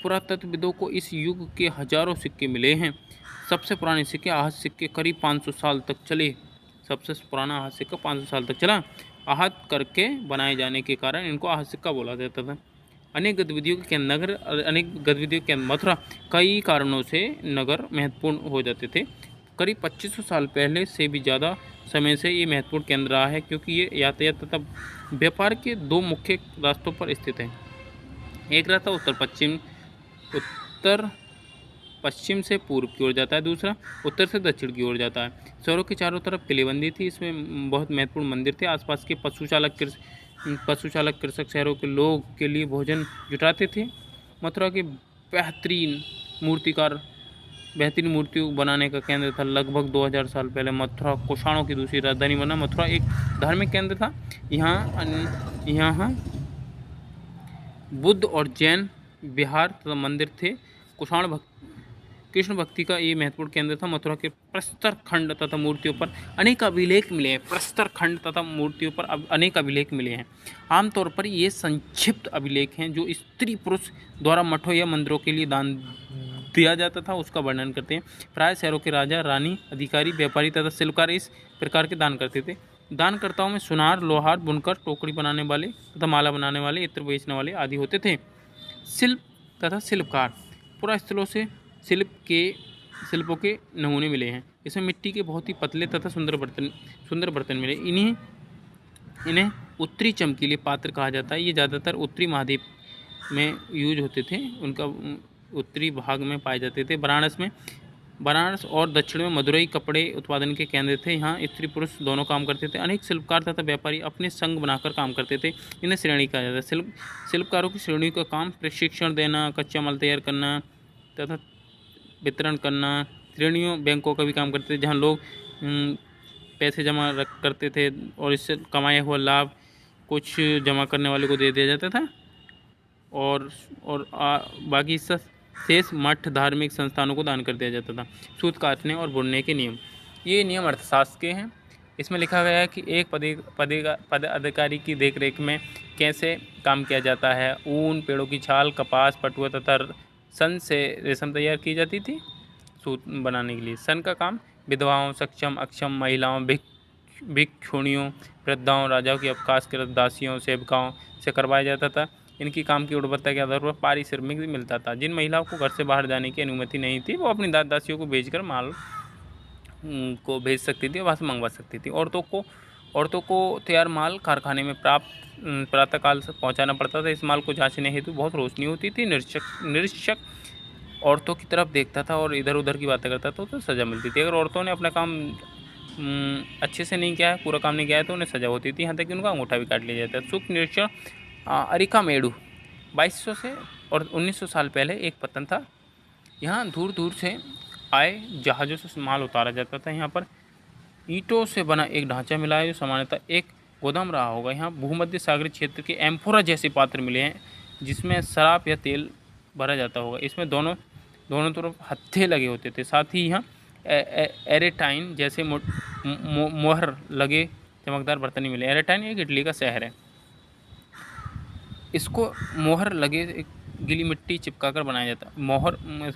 A: पुरातत्वविदों को इस युग के हजारों सिक्के मिले हैं। सबसे पुराने सिक्के आहत सिक्के करीब 500 साल तक चले। सबसे पुराना आहत सिक्का 500 साल तक चला। आहत करके बनाए जाने के कारण इनको आहत सिक्का बोला जाता था। अनेक गतिविधियों के मथुरा कई कारणों से नगर महत्वपूर्ण हो जाते थे। करीब 2500 साल पहले से भी ज़्यादा समय से ये महत्वपूर्ण केंद्र रहा है, क्योंकि ये यातायात तथा व्यापार के दो मुख्य रास्तों पर स्थित है। एक रास्ता उत्तर पश्चिम से पूर्व की ओर जाता है, दूसरा उत्तर से दक्षिण की ओर जाता है। शहरों के चारों तरफ किलेबंदी थी। इसमें बहुत महत्वपूर्ण मंदिर थे। आसपास के पशुचालक कृषक शहरों के लोग के लिए भोजन जुटाते थे। मथुरा के बेहतरीन मूर्तियों बनाने का केंद्र था। लगभग 2000 साल पहले मथुरा कुषाणों की दूसरी राजधानी बना। मथुरा एक धार्मिक केंद्र था। यहाँ बुद्ध और जैन विहार तथा मंदिर थे। कृष्ण भक्ति का ये महत्वपूर्ण केंद्र था। मथुरा के प्रस्तर खंड तथा मूर्तियों पर अनेक अभिलेख मिले हैं। आमतौर पर ये संक्षिप्त अभिलेख हैं जो स्त्री पुरुष द्वारा मठों या मंदिरों के लिए दान दिया जाता था, उसका वर्णन करते हैं। प्राय शहरों के राजा, रानी, अधिकारी, व्यापारी तथा शिल्पकार इस प्रकार के दान करते थे। दानकर्ताओं में सुनार, लोहार, बुनकर, टोकरी बनाने वाले तथा माला बनाने वाले, इत्र बेचने वाले आदि होते थे। शिल्प तथा शिल्पकार पुरास्थलों से शिल्पों के नमूने मिले हैं। इसमें मिट्टी के बहुत ही पतले तथा सुंदर बर्तन मिले। इन्हें उत्तरी चमकीले पात्र कहा जाता है। ये ज़्यादातर उत्तरी महाद्वीप में यूज होते थे, उनका उत्तरी भाग में पाए जाते थे। बनारस और दक्षिण में मदुरई कपड़े उत्पादन के केंद्र थे। यहाँ स्त्री पुरुष दोनों काम करते थे। अनेक शिल्पकार तथा व्यापारी अपने संघ बनाकर काम करते थे। इन्हें श्रेणी कहा जाता है। शिल्पकारों की श्रेणी का काम प्रशिक्षण देना, कच्चा माल तैयार करना तथा वितरण करना। श्रेणियों बैंकों का भी काम करते थे, जहाँ लोग पैसे जमा करते थे और इससे कमाया हुआ लाभ कुछ जमा करने वाले को दे दिया जाता था और बाकी शेष मठ, धार्मिक संस्थानों को दान कर दिया जाता था। सूत काटने और बुनने के नियम, ये नियम अर्थशास्त्र के हैं। इसमें लिखा गया है कि एक पद अधिकारी की देखरेख में कैसे काम किया जाता है। ऊन, पेड़ों की छाल, कपास, पटुआ तथा सन से रेशम तैयार की जाती थी सूत बनाने के लिए। सन का काम विधवाओं, सक्षम अक्षम महिलाओं, भिक्षुणियों, वृद्धाओं, राजाओं की अवकाश के दासियों, सेवकाओं से करवाया जाता था। इनकी काम की गुणवत्ता के आधार पर पारिश्रमिक भी मिलता था। जिन महिलाओं को घर से बाहर जाने की अनुमति नहीं थी, वो अपनी दासियों को भेजकर माल को भेज सकती थी, वहाँ से मंगवा सकती थी। औरतों को तैयार माल कारखाने में प्रातःकाल से पहुंचाना पड़ता था। इस माल को जांचने हेतु बहुत रोशनी होती थी। निरीक्षक औरतों की तरफ देखता था और इधर उधर की बातें करता था तो सज़ा मिलती थी। अगर औरतों ने अपना काम अच्छे से नहीं किया है, पूरा काम नहीं किया है, तो उन्हें सज़ा होती थी, यहाँ तक कि उनका अंगूठा भी काट लिया जाता है। सूक्ष्म निरीक्षण अरिकामेडु 2200 से और 1900 साल पहले एक पत्तन था। यहाँ दूर दूर से आए जहाज़ों से माल उतारा जाता था। यहाँ पर ईंटों से बना एक ढांचा मिला है जो सामान्यतः एक गोदाम रहा होगा। यहाँ भूमध्य सागरीय क्षेत्र के एम्फोरा जैसे पात्र मिले हैं जिसमें शराब या तेल भरा जाता होगा। इसमें दोनों तरफ हत्थे लगे होते थे। साथ ही यहाँ एरेटाइन जैसे मोहर लगे चमकदार बर्तन मिले। एरेटाइन एक इटली का शहर है। इसको मोहर लगे एक गीली मिट्टी चिपकाकर बनाया जाता है।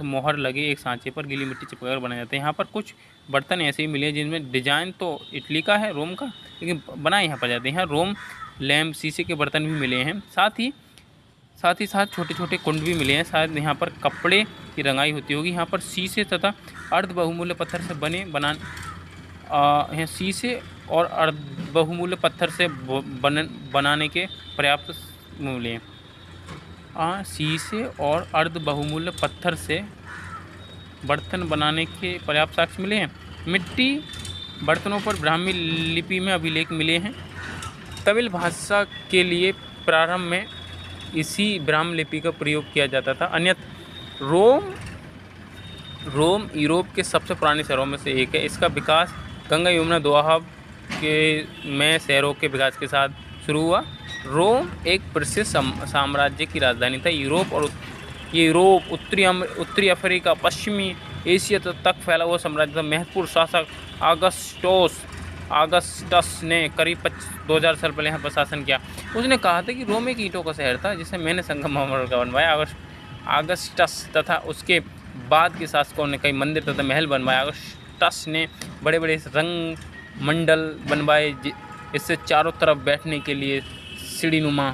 A: मोहर लगे एक सांचे पर गीली मिट्टी चिपकाकर बनाया जाता है। यहाँ पर कुछ बर्तन ऐसे ही मिले जिनमें डिजाइन तो इटली का है, रोम का, लेकिन बनाए यहाँ पर जाते हैं। यहाँ रोम लैम्प शीशे के बर्तन भी मिले हैं। साथ ही छोटे छोटे कुंड भी मिले हैं। शायद यहाँ पर कपड़े की रंगाई होती होगी। यहाँ पर शीशे तथा अर्ध बहुमूल्य पत्थर से शीशे और अर्ध बहुमूल्य पत्थर से बनाने के पर्याप्त मूल्य हैं। शीशे और अर्ध बहुमूल्य पत्थर से बर्तन बनाने के पर्याप्त साक्ष्य मिले हैं। मिट्टी बर्तनों पर ब्राह्मी लिपि में अभिलेख मिले हैं। तमिल भाषा के लिए प्रारंभ में इसी ब्राह्मी लिपि का प्रयोग किया जाता था। अन्यथा रोम यूरोप के सबसे पुराने शहरों में से एक है। इसका विकास गंगा यमुना दोआब में शहरों के विकास के साथ शुरू हुआ। रोम एक प्रसिद्ध साम्राज्य की राजधानी था। यूरोप, उत्तरी अफ्रीका, पश्चिमी एशिया तक फैला हुआ साम्राज्य था। महत्वपूर्ण शासक ऑगस्टस ने करीब 2000 साल पहले यहाँ पर शासन किया। उसने कहा था कि रोम एक ईंटों का शहर था जिसे मैंने संगमरमर का बनवाया। ऑगस्टस तथा उसके बाद के शासकों ने कई मंदिर तथा महल बनवाए। ऑगस्टस ने बड़े बड़े रंग मंडल बनवाए। इससे चारों तरफ बैठने के लिए सीढ़ीनुमा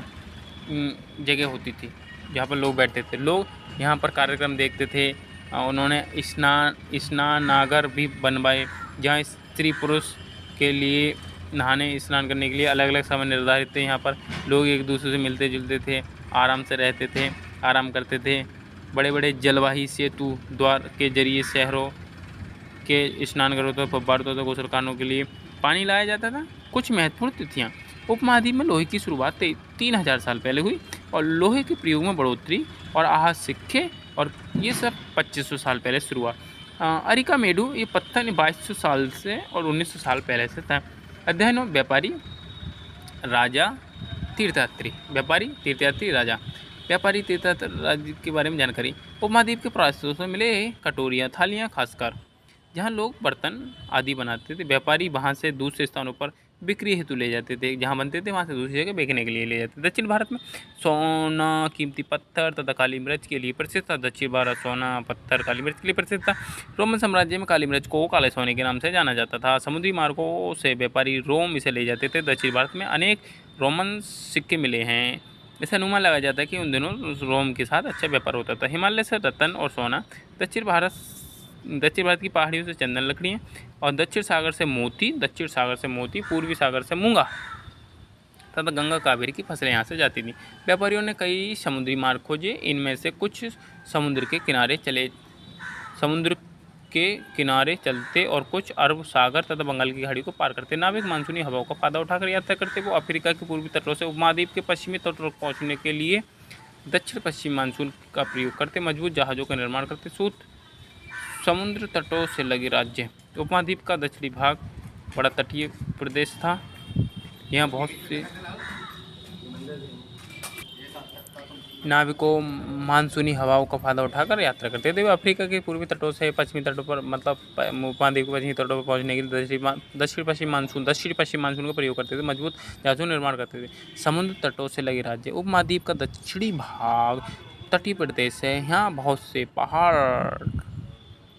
A: जगह होती थी जहाँ पर लोग बैठते थे। लोग यहाँ पर कार्यक्रम देखते थे। उन्होंने स्नानागार भी बनवाए जहाँ स्त्री पुरुष के लिए नहाने स्नान करने के लिए अलग अलग समय निर्धारित थे। यहाँ पर लोग एक दूसरे से मिलते जुलते थे, आराम से रहते थे, आराम करते थे। बड़े बड़े जलवाही सेतु द्वार के जरिए शहरों के स्नान घरों फव्वारों तथा गोसलखानों के लिए पानी लाया जाता था। कुछ महत्वपूर्ण तिथियाँ। उपमहाद्वीप में लोहे की शुरुआत 3000 साल पहले हुई और लोहे के प्रयोग में बढ़ोतरी और आहत सिक्के और ये सब 2500 साल पहले शुरू हुआ। अरिकामेडु ये पत्थर 2200 साल से और 1900 साल पहले से था। अध्ययन और व्यापारी राजा तीर्थयात्री राजा के बारे में जानकारी। उपमहाद्वीप के प्रवासियों से मिले कटोरियाँ, थालियाँ, खासकर जहाँ लोग बर्तन आदि बनाते थे। व्यापारी वहाँ से दूसरे स्थानों पर बिक्री हेतु ले जाते थे। जहाँ बनते थे वहाँ से दूसरी जगह बेचने के लिए ले जाते थे। दक्षिण भारत में सोना, कीमती पत्थर तथा काली मिर्च के लिए प्रसिद्ध था। दक्षिण भारत सोना, पत्थर, काली मिर्च के लिए प्रसिद्ध था। रोमन साम्राज्य में काली मिर्च को काले सोने के नाम से जाना जाता था। समुद्री मार्गों से व्यापारी रोम इसे ले जाते थे। दक्षिण भारत में अनेक रोमन सिक्के मिले हैं। इससे अनुमान लगाया जाता है कि उन दिनों रोम के साथ अच्छा व्यापार होता था। हिमालय से रत्न और सोना, दक्षिण भारत की पहाड़ियों से चंदन लकड़ियाँ और दक्षिण सागर से मोती, पूर्वी सागर से मूंगा तथा गंगा कावेरी की फसलें यहाँ से जाती थी। व्यापारियों ने कई समुद्री मार्ग खोजे। इनमें से कुछ समुद्र के किनारे चलते और कुछ अरब सागर तथा बंगाल की खाड़ी को पार करते। नाविक मानसूनी हवाओं का फायदा उठाकर यात्रा करते। वो अफ्रीका के पूर्वी तटों से उपमहाद्वीप के पश्चिमी तटों तक पहुँचने के लिए दक्षिण पश्चिम मानसून का प्रयोग करते। मजबूत जहाज़ों का निर्माण करते। समुद्र तटों से लगे राज्य। उपमहाद्वीप का दक्षिणी भाग बड़ा तटीय प्रदेश था। यहाँ बहुत से नाविकों मानसूनी हवाओं का फायदा उठाकर यात्रा करते थे। वे अफ्रीका के पूर्वी तटों से पश्चिमी तटों पर मतलब उपमहाद्वीप के पश्चिमी तटों पर पहुंचने के लिए दक्षिण पश्चिम मानसून का प्रयोग करते थे। मजबूत जहाजों निर्माण करते थे। समुद्र तटों से लगे राज्य। उपमहाद्वीप का दक्षिणी भाग तटीय प्रदेश है। यहाँ बहुत से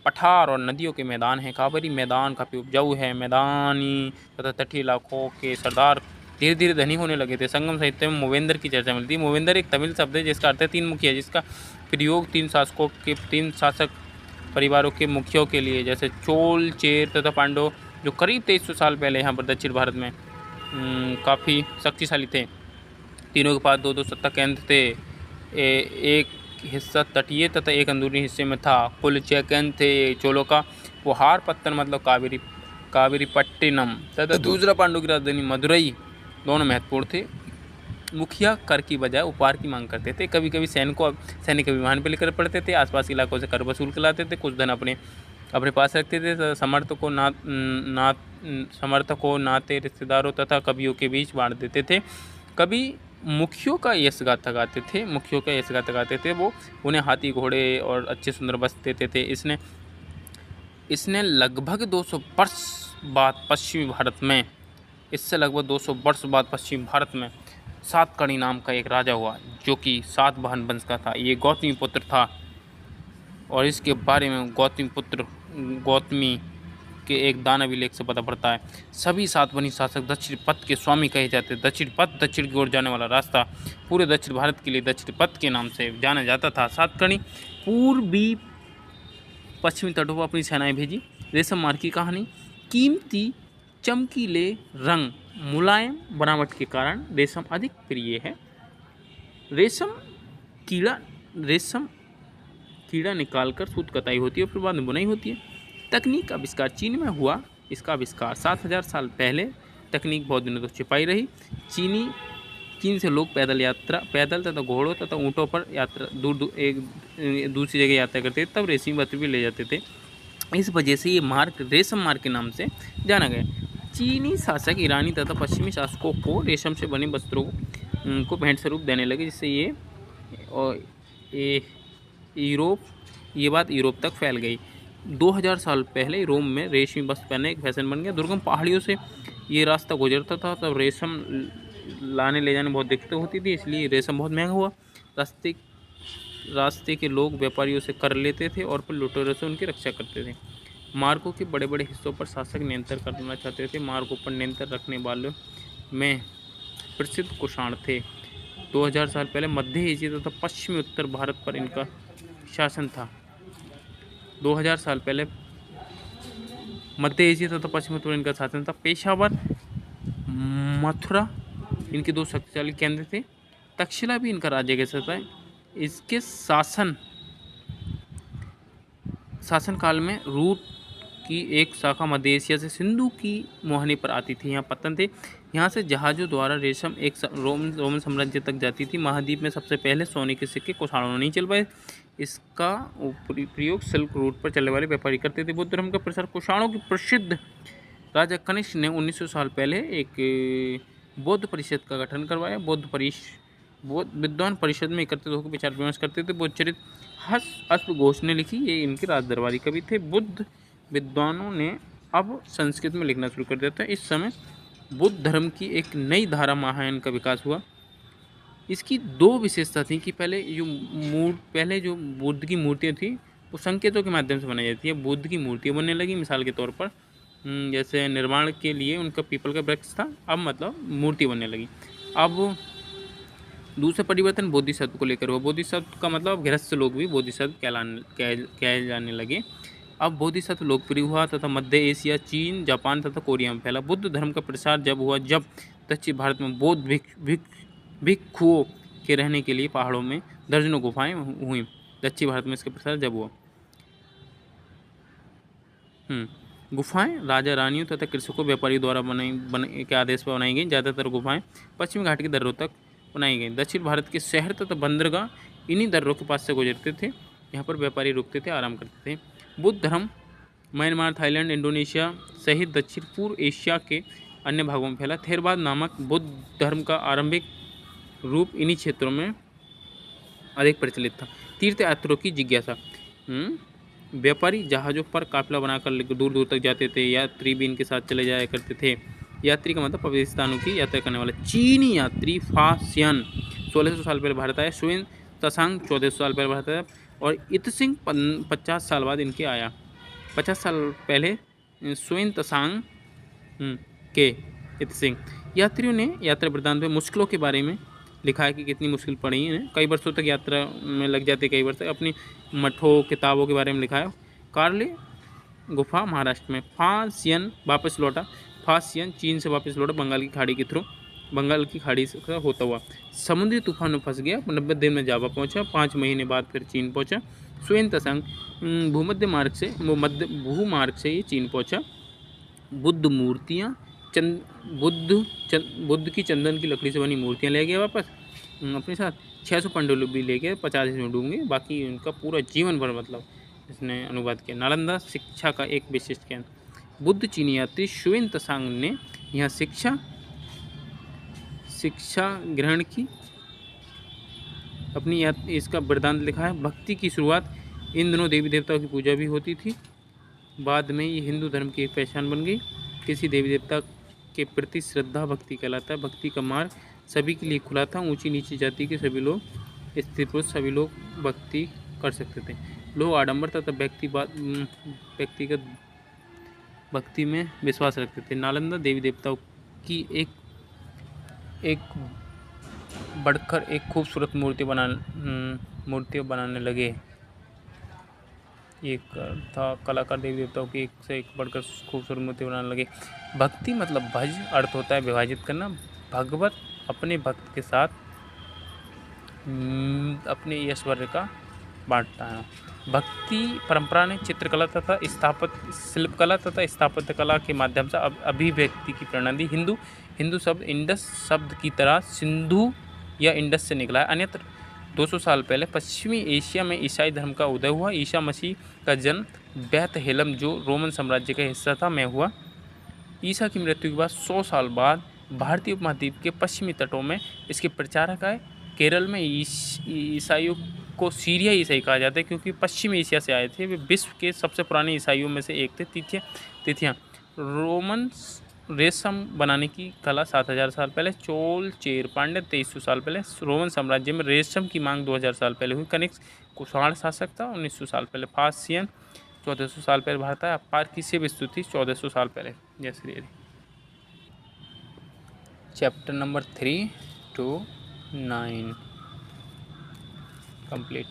A: पठार और नदियों के मैदान हैं। कावेरी मैदान काफी उपजाऊ है। मैदानी तथा तटीय इलाकों के सरदार धीरे धीरे धनी होने लगे थे। संगम साहित्य में मूवेंदर की चर्चा मिलती है। मूवेंदर एक तमिल शब्द है जिसका अर्थ है तीन मुखिया, जिसका प्रयोग तीन शासक परिवारों के मुखियों के लिए, जैसे चोल, चेर तथा पांडव, जो करीब 2300 साल पहले यहाँ पर दक्षिण भारत में काफ़ी शक्तिशाली थे। तीनों के पास 2-2 सत्ता केंद्र थे। एक हिस्सा तटीय तथा एक अंदरूनी हिस्से में था। कुल 6 केंद्र थे चोलों का। पुहार पत्तन मतलब कावेरीपट्टिनम तथा दूसरा पांडु की राजधानी मदुरई, दोनों महत्वपूर्ण थे। मुखिया कर की बजाय उपहार की मांग करते थे। कभी कभी सैनिक विमान पर लेकर पड़ते थे। आसपास के इलाकों से कर वसूल कर लाते थे। कुछ धन अपने पास रखते थे। समर्थकों, नाते, रिश्तेदारों तथा कवियों के बीच बांट देते थे। कभी मुखियों का यश गाथा गाते थे। वो उन्हें हाथी, घोड़े और अच्छे सुंदर वस्त्र देते थे। इसने लगभग 200 वर्ष बाद पश्चिमी भारत में सातकर्णी नाम का एक राजा हुआ, जो कि सातवाहन वंश का था। ये गौतमी पुत्र था और इसके बारे में गौतमी के एक दानवी लेख से पता पड़ता है। सभी सातवाहनी शासक दक्षिण पथ के स्वामी कहे जाते। दक्षिण पथ, दक्षिण की ओर जाने वाला रास्ता, पूरे दक्षिण भारत के लिए दक्षिण पथ के नाम से जाना जाता था। सातकर्णी पूर्वी पश्चिमी तटों पर अपनी सेनाएं भेजी। रेशम मार्ग की कहानी। कीमती चमकीले रंग, मुलायम बनावट के कारण रेशम अधिक प्रिय है। रेशम कीड़ा निकालकर सूत कताई होती है और फिर बाद में बुनाई होती है। तकनीक का आविष्कार चीन में हुआ। इसका आविष्कार 7000 साल पहले। तकनीक बहुत दिनों तक छिपाई रही। चीन से लोग पैदल तथा घोड़ों तथा ऊँटों पर दूसरी जगह यात्रा करते थे। तब रेशमी वस्त्र भी ले जाते थे। इस वजह से ये मार्ग रेशम मार्ग के नाम से जाना गया। चीनी शासक ईरानी तथा पश्चिमी शासकों को रेशम से बने वस्त्रों को भेंट स्वरूप देने लगे, जिससे ये बात यूरोप तक फैल गई। 2000 साल पहले रोम में रेशमी वस्त्र पहनने एक फैशन बन गया। दुर्गम पहाड़ियों से ये रास्ता गुजरता था, तब रेशम लाने ले जाने बहुत दिक्कतें होती थी, इसलिए रेशम बहुत महंगा हुआ। रास्ते के लोग व्यापारियों से कर लेते थे और फिर लुटेरों से उनकी रक्षा करते थे। मार्गों के बड़े बड़े हिस्सों पर शासक नियंत्रण करना चाहते थे। मार्गों पर नियंत्रण रखने वालों में प्रसिद्ध कुषाण थे। 2000 साल पहले मध्य एशिया तथा पश्चिमी उत्तर भारत पर इनका शासन था। 2000 साल पहले मध्य एशिया तथा पश्चिमी उत्तर इनका शासन था। पेशावर, मथुरा इनके 2 शक्तिशाली केंद्र थे। तक्षशिला भी इनका राज्य कह सकता है। इसके शासन काल में रूट की एक शाखा मध्य एशिया से सिंधु की मोहनी पर आती थी। यहाँ पत्तन थे। यहाँ से जहाज़ों द्वारा रेशम एक रोमन साम्राज्य तक जाती थी। महाद्वीप में सबसे पहले सोने के सिक्के कुषाणों नहीं चल पाए। इसका प्रयोग सिल्क रूट पर चलने वाले व्यापारी करते थे। बौद्ध धर्म का प्रसार। कुषाणों की प्रसिद्ध राजा कनिष्क ने 1900 साल पहले एक बौद्ध परिषद का गठन करवाया। बौद्ध विद्वान परिषद में एकत्रित होकर विचार विमर्श करते थे। बौद्ध चरित्र अश्वघोष ने लिखी। ये इनके राजदरबारी कवि थे। बुद्ध विद्वानों ने अब संस्कृत में लिखना शुरू कर दिया था। इस समय बुद्ध धर्म की एक नई धारा महायान का विकास हुआ। इसकी 2 विशेषता थी कि पहले जो बुद्ध की मूर्तियाँ थी वो संकेतों के माध्यम से बनाई जाती है। बुद्ध की मूर्तियाँ बनने लगी। मिसाल के तौर पर जैसे निर्माण के लिए उनका पीपल का वृक्ष था, अब मतलब मूर्ति बनने लगी। अब दूसरा परिवर्तन बोधिसत्व को लेकर हुआ। बोधिसत्व का मतलब गृहस्थ लोग भी बोधिसत्व कहे जाने लगे। अब बोधिसत्व लोकप्रिय हुआ तथा मध्य एशिया, चीन, जापान तथा कोरिया में फैला। बुद्ध धर्म का प्रसार जब हुआ जब दक्षिण भारत में बौद्ध भिक्षुओं के रहने के लिए पहाड़ों में दर्जनों गुफाएं हुई। दक्षिण भारत में इसका प्रसार जब हुआ। गुफाएं राजा रानियों तथा कृषकों व्यापारियों द्वारा के आदेश पर बनाई गई। ज़्यादातर गुफाएं पश्चिमी घाट के दर्रों तक बनाई गई। दक्षिण भारत के शहर तथा बंदरगाह इन्हीं दर्रों के पास से गुजरते थे। यहाँ पर व्यापारी रुकते थे, आराम करते थे। बुद्ध धर्म म्यांमार, थाईलैंड, इंडोनेशिया सहित दक्षिण पूर्व एशिया के अन्य भागों में फैला। थेरवाद नामक बुद्ध धर्म का आरंभिक रूप इन्हीं क्षेत्रों में अधिक प्रचलित था। तीर्थ यात्रियों की जिज्ञासा। व्यापारी जहाज़ों पर काफिला बनाकर दूर दूर तक जाते थे, यात्री भी इनके साथ चले जाया करते थे। यात्री का मतलब पवित्र स्थानों की यात्रा करने वाला। चीनी यात्री फासियन 1600 साल पहले भारत आया। सुवेन तसांग 1400 साल पहले भारत आया। और इतसिंग 50 साल बाद इनके आया। 50 साल पहले सुवेन तसांग के इतसिंग। यात्रियों ने यात्रा वृत्तांत में मुश्किलों के बारे में लिखा है कि कितनी मुश्किल पड़ी है। कई वर्षों तक यात्रा में लग जाते, कई वर्ष तक। अपनी मठों किताबों के बारे में लिखा है। कार्ले गुफा महाराष्ट्र में। फासियन वापस लौटा। फासियन चीन से वापस लौटा बंगाल की खाड़ी के थ्रू, बंगाल की खाड़ी से होता हुआ समुद्री तूफान में फंस गया। 90 दिन में जावा पहुंचा। 5 महीने बाद फिर चीन पहुंचा। सुवेन तसांग भूमध्य मार्ग से भूमार्ग से ये चीन पहुंचा। बुद्ध मूर्तियाँ बुद्ध की चंदन की लकड़ी से बनी मूर्तियाँ ले गया वापस अपने साथ। 600 पांडुलिपि ले गए, 50 इसमें डूबेंगे, बाकी उनका पूरा जीवन भर मतलब इसने अनुवाद किया। नालंदा शिक्षा का एक विशिष्ट केंद्र। बुद्ध चीनी यात्री सुवेन तसांग ने यहाँ शिक्षा ग्रहण की। अपनी इसका वृत्तांत लिखा है। भक्ति की शुरुआत इन दिनों देवी देवताओं की पूजा भी होती थी। बाद में ये हिंदू धर्म की एक पहचान बन गई। किसी देवी देवता के प्रति श्रद्धा भक्ति कहलाता है। भक्ति का मार्ग सभी के लिए खुला था। ऊंची नीची जाति के सभी लोग, स्त्री पुरुष सभी लोग भक्ति कर सकते थे। लोग आडंबर तथा व्यक्तिगत भक्ति में विश्वास रखते थे। नालंदा देवी देवताओं की एक बढ़कर एक खूबसूरत मूर्तियाँ बनाने लगे। एक था कलाकार देवी देवताओं की एक से एक बढ़कर खूबसूरत मूर्ति बनाने लगे। भक्ति मतलब भज, अर्थ होता है विभाजित करना। भगवत अपने भक्त के साथ अपने ऐश्वर्य का बांटता है। भक्ति परंपरा ने चित्रकला तथा शिल्पकला तथा स्थापत्य कला के माध्यम से अभिव्यक्ति की प्रेरणा दी। हिंदू शब्द इंडस शब्द की तरह सिंधु या इंडस से निकला है। अन्यत्र 200 साल पहले पश्चिमी एशिया में ईसाई धर्म का उदय हुआ। ईसा मसीह का जन्म बेथलेहम जो रोमन साम्राज्य का हिस्सा था में हुआ। ईसा की मृत्यु के बाद 100 साल बाद भारतीय उपमहाद्वीप के पश्चिमी तटों में इसके प्रचारक आए। केरल में ईसाइयों को सीरिया ईसाई कहा जाता है क्योंकि पश्चिमी एशिया से आए थे। वे विश्व के सबसे पुराने ईसाइयों में से एक थे। तिथियाँ रोमन रेशम बनाने की कला 7000 साल पहले। चोल चेर पांड्य 2300 साल पहले। रोमन साम्राज्य में रेशम की मांग 2000 साल पहले हुई। कनिष्क कुषाण शासक था 1900 साल पहले। फासियन 1400 साल पहले भारत आया। अपार की शिव स्तुति 1400 साल पहले। जय Shri Hari. Chapter number 3 to 9 complete.